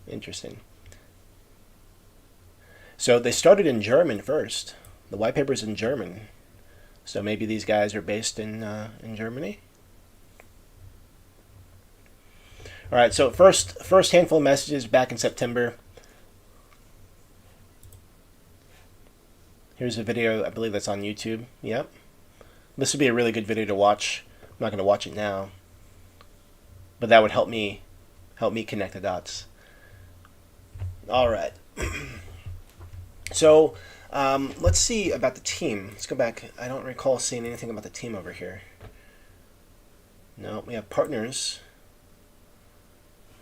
Interesting. So they started in German first. The white paper's in German. So maybe these guys are based in Germany. All right, so first handful of messages back in September. Here's a video, I believe that's on YouTube. Yep. This would be a really good video to watch. I'm not going to watch it now. But that would help me connect the dots. All right. So, let's see about the team. Let's go back. I don't recall seeing anything about the team over here. No, we have partners.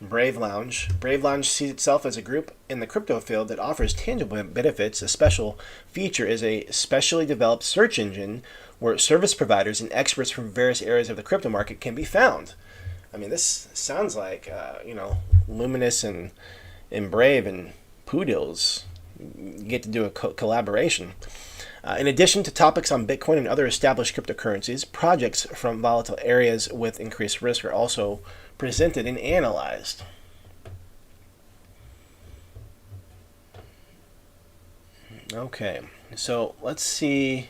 Brave Lounge. Brave Lounge sees itself as a group in the crypto field that offers tangible benefits. A special feature is a specially developed search engine where service providers and experts from various areas of the crypto market can be found. I mean, this sounds like, Luminous and Brave and Poodles get to do a collaboration. In addition to topics on Bitcoin and other established cryptocurrencies, projects from volatile areas with increased risk are also presented and analyzed. Okay, so let's see.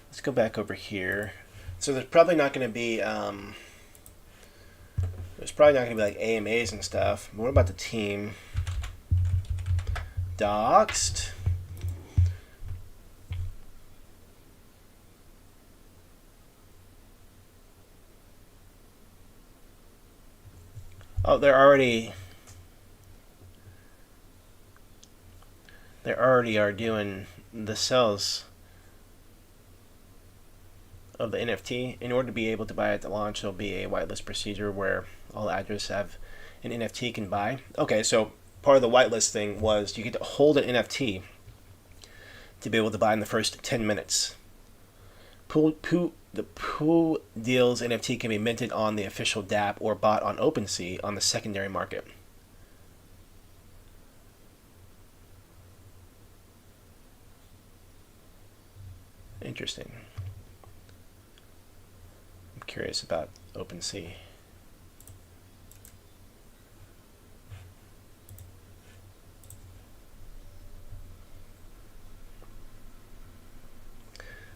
Let's go back over here. So there's probably not going to be like AMAs and stuff. What about the team? Doxed. Oh, they already are doing the sales of the NFT. In order to be able to buy at the launch, there'll be a whitelist procedure where all addresses have an NFT can buy. Okay, so part of the whitelist thing was you get to hold an NFT to be able to buy in the first 10 minutes. The Pool Deals NFT can be minted on the official DApp or bought on OpenSea on the secondary market. Interesting. I'm curious about OpenSea.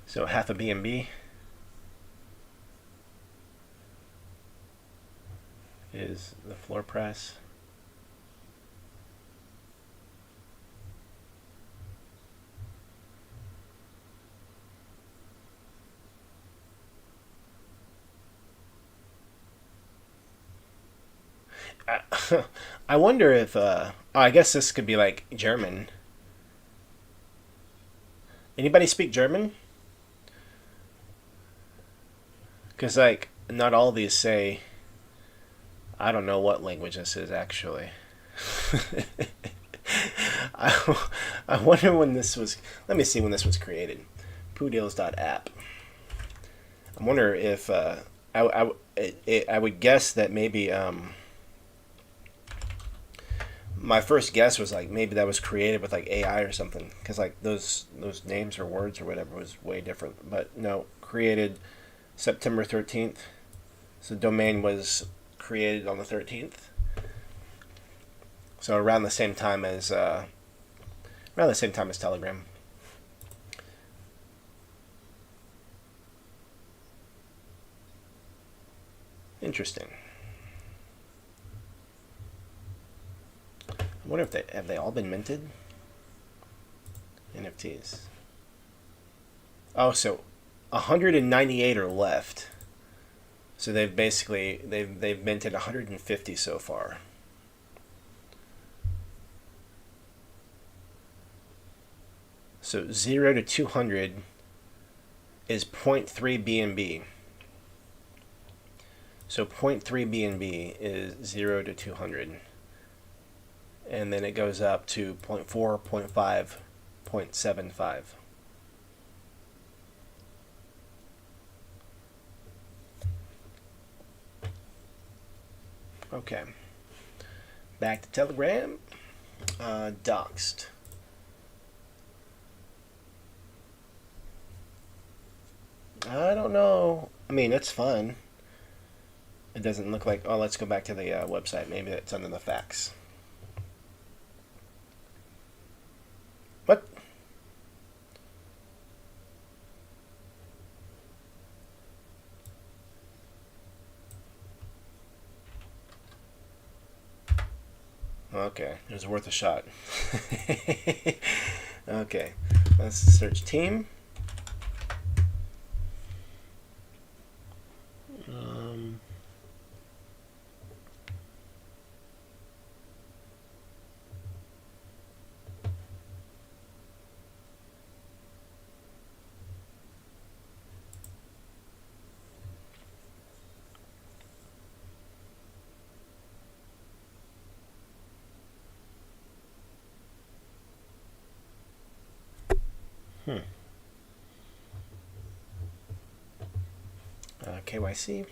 So half a BNB is the floor price. I wonder if I guess this could be like German. Anybody speak German? Because like not all of these say. I don't know what language this is actually. I wonder when this was. Let me see when this was created. Poodles.app. I wonder if I would guess that maybe my first guess was like maybe that was created with like AI or something, because like those names or words or whatever was way different. But no, created September 13th. So the domain was created on the 13th. So around the same time as Telegram. Interesting. I wonder if have they all been minted? NFTs. Oh, so 198 are left. So they've minted 150 so far. So 0 to 200 is 0.3 BNB. So 0.3 BNB is 0 to 200. And then it goes up to 0.4, 0.5, 0.75. Okay. Back to Telegram. Doxed. I don't know. I mean, it's fun. It doesn't look like... Oh, let's go back to the website. Maybe it's under the facts. What? Okay, it was worth a shot. Okay, let's search team. KYC.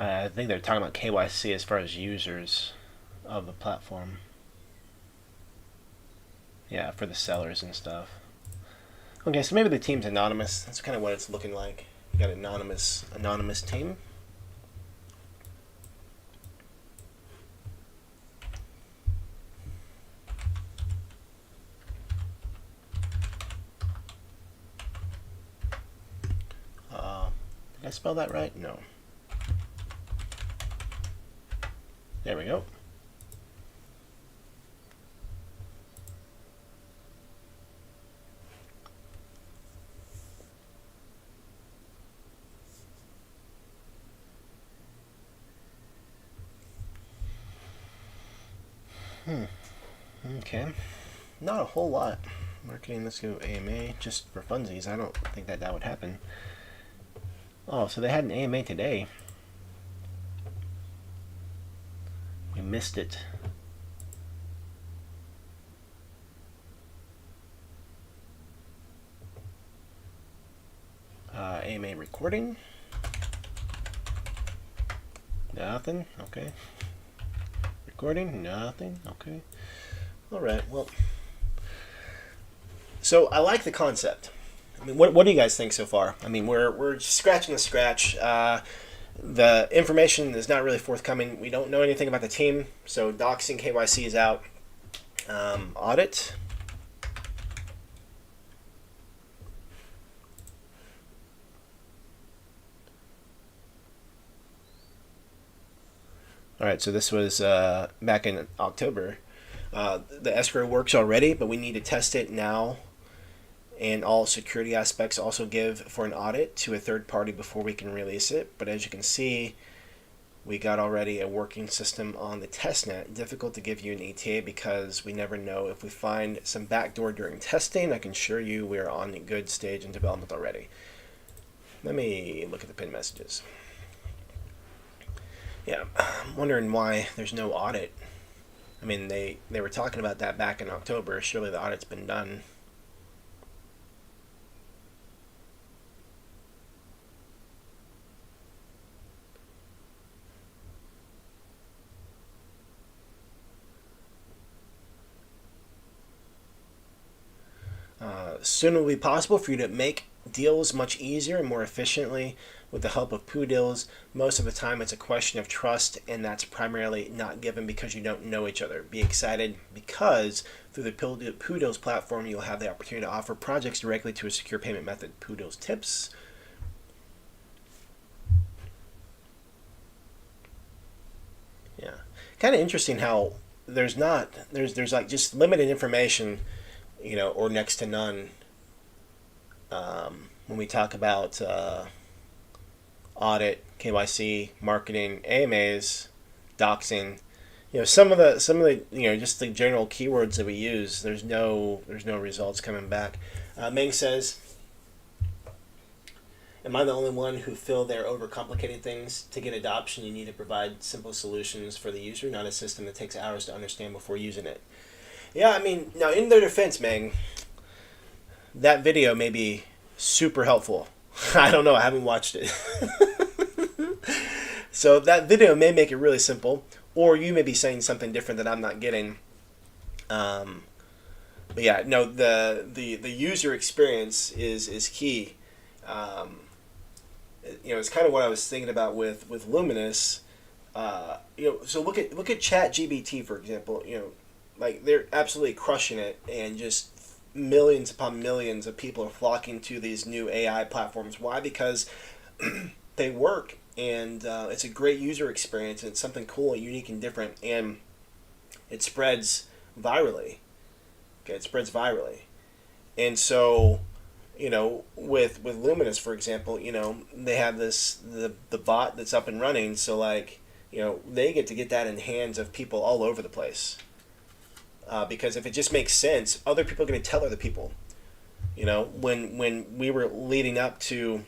I think they're talking about KYC as far as users of the platform. Yeah, for the sellers and stuff. Okay, so maybe the team's anonymous. That's kind of what it's looking like. You got an anonymous team. Did I spell that right? No. There we go. Okay. Not a whole lot. Marketing, let's go AMA just for funsies. I don't think that would happen. Oh, so they had an AMA today. We missed it. AMA recording. Nothing. Okay. Recording. Nothing. Okay. All right. Well. So I like the concept. I mean, what do you guys think so far? I mean, we're scratching the scratch. The information is not really forthcoming. We don't know anything about the team. So doxing KYC is out. Audit. All right, so this was back in October. The escrow works already, but we need to test it now. And all security aspects also give for an audit to a third party before we can release it. But as you can see, we got already a working system on the testnet. Difficult to give you an ETA because we never know. If we find some backdoor during testing, I can assure you we are on a good stage in development already. Let me look at the pin messages. Yeah, I'm wondering why there's no audit. I mean, they were talking about that back in October. Surely the audit's been done. Soon it will be possible for you to make deals much easier and more efficiently with the help of poo deals. Most of the time it's a question of trust, and that's primarily not given because you don't know each other. Be excited because through the poo deals platform you'll have the opportunity to offer projects directly to a secure payment method. Poo deals tips. Yeah, kind of interesting how there's like just limited information, or next to none, when we talk about audit, KYC, marketing, AMAs, doxing. Some of the just the general keywords that we use. There's no results coming back. Ming says, "Am I the only one who feel they're overcomplicating things? To get adoption, you need to provide simple solutions for the user, not a system that takes hours to understand before using it." Yeah, I mean, now in their defense, Ming, that video may be super helpful. I don't know, I haven't watched it. So that video may make it really simple, or you may be saying something different that I'm not getting. But yeah, no, the user experience is key. It's kind of what I was thinking about with Luminous. So look at ChatGPT, for example. Like they're absolutely crushing it, and just millions upon millions of people are flocking to these new AI platforms. Why? Because they work, and it's a great user experience, and it's something cool, unique, and different, and it spreads virally. Okay, it spreads virally, and so with Luminous, for example, they have the bot that's up and running. So like they get to get that in the hands of people all over the place. Because if it just makes sense, other people are going to tell other people. When we were leading up to,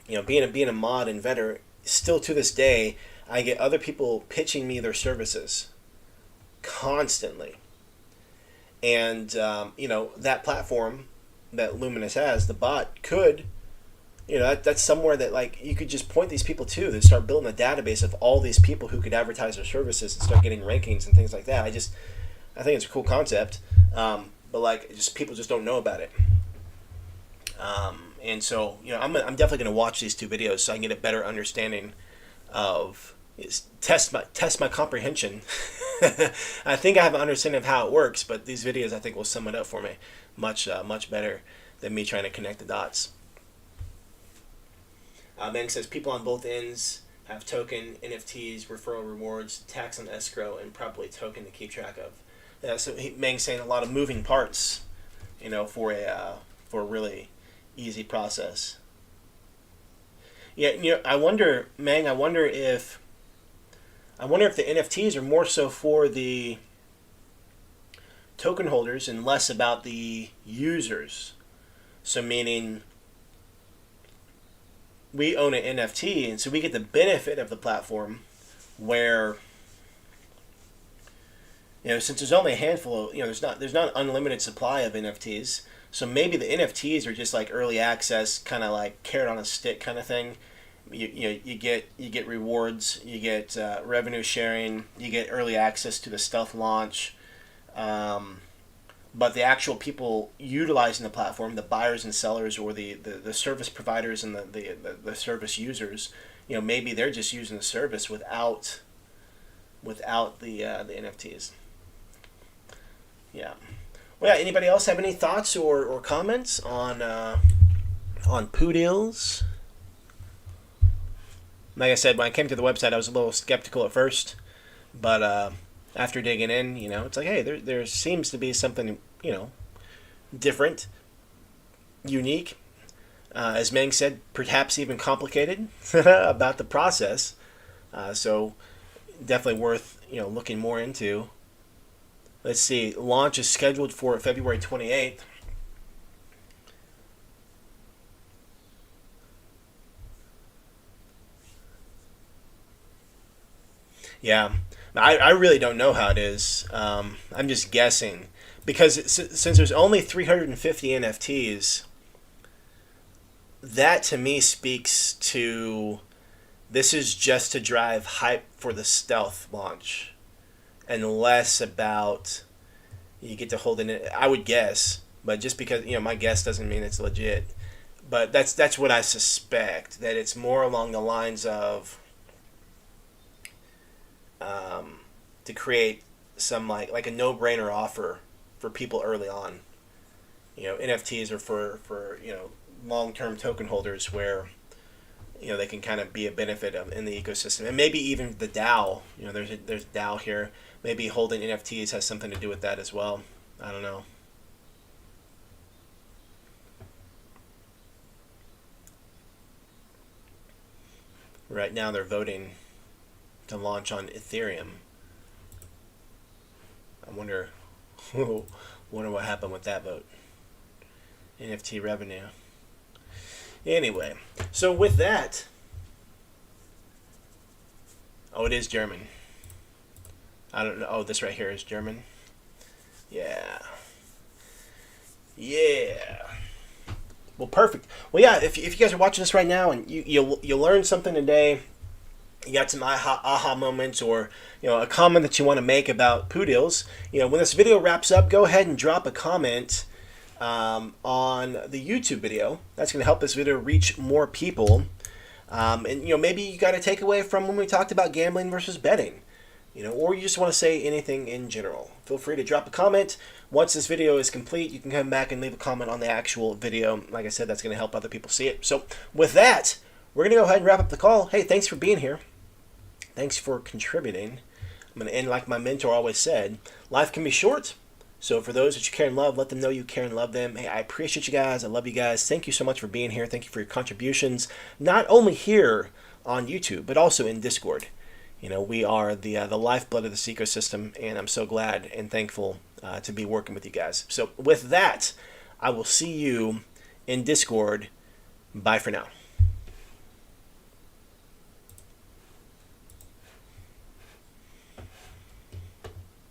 being a mod and veteran, still to this day, I get other people pitching me their services constantly. And, that platform that Luminous has, the bot, could, that's somewhere that, like, you could just point these people to that start building a database of all these people who could advertise their services and start getting rankings and things like that. I think it's a cool concept, but, like, people just don't know about it. And so, I'm definitely going to watch these 2 videos so I can get a better understanding of, test my comprehension. I think I have an understanding of how it works, but these videos I think will sum it up for me much better than me trying to connect the dots. Ben says people on both ends have token, NFTs, referral rewards, tax on escrow, and probably token to keep track of. So Meng's saying a lot of moving parts, for a really easy process. Yeah, I wonder, Meng. I wonder if the NFTs are more so for the token holders and less about the users. So meaning, we own an NFT, and so we get the benefit of the platform, where since there's only a handful of, there's not an unlimited supply of NFTs. So maybe the NFTs are just like early access, kind of like carrot on a stick kind of thing. You get rewards, you get revenue sharing, you get early access to the stealth launch. But the actual people utilizing the platform, the buyers and sellers, or the service providers and the service users, maybe they're just using the service without the NFTs. Yeah. Well, yeah, anybody else have any thoughts or comments on Poo Deals? Like I said, when I came to the website, I was a little skeptical at first, but after digging in, it's like, hey, there seems to be something, different, unique, as Meng said, perhaps even complicated about the process. So definitely worth looking more into. Let's see, launch is scheduled for February 28th. Yeah, I really don't know how it is. I'm just guessing. Because since there's only 350 NFTs, that to me speaks to this is just to drive hype for the stealth launch, and less about you get to hold it. I would guess, but just because my guess doesn't mean it's legit. But that's what I suspect, that it's more along the lines of to create some like a no-brainer offer for people early on. NFTs are for long-term token holders where they can kind of be a benefit in the ecosystem, and maybe even the DAO. There's DAO here. Maybe holding NFTs has something to do with that as well. I don't know. Right now they're voting to launch on Ethereum. I wonder what happened with that vote. NFT revenue. Anyway, so with that, it is German. I don't know. Oh, this right here is German. Yeah. Well, perfect. Well, yeah. If you guys are watching this right now and you learned something today, you got some aha moments, or a comment that you want to make about Poo Deals, when this video wraps up, go ahead and drop a comment on the YouTube video. That's going to help this video reach more people. And maybe you got a takeaway from when we talked about gambling versus betting, or you just want to say anything in general. Feel free to drop a comment. Once this video is complete, you can come back and leave a comment on the actual video. Like I said, that's going to help other people see it. So with that, we're going to go ahead and wrap up the call. Hey, thanks for being here. Thanks for contributing. I'm going to end like my mentor always said, life can be short. So for those that you care and love, let them know you care and love them. Hey, I appreciate you guys. I love you guys. Thank you so much for being here. Thank you for your contributions, not only here on YouTube, but also in Discord. we are the lifeblood of this ecosystem, and I'm so glad and thankful to be working with you guys. So with that, I will see you in Discord. Bye for now.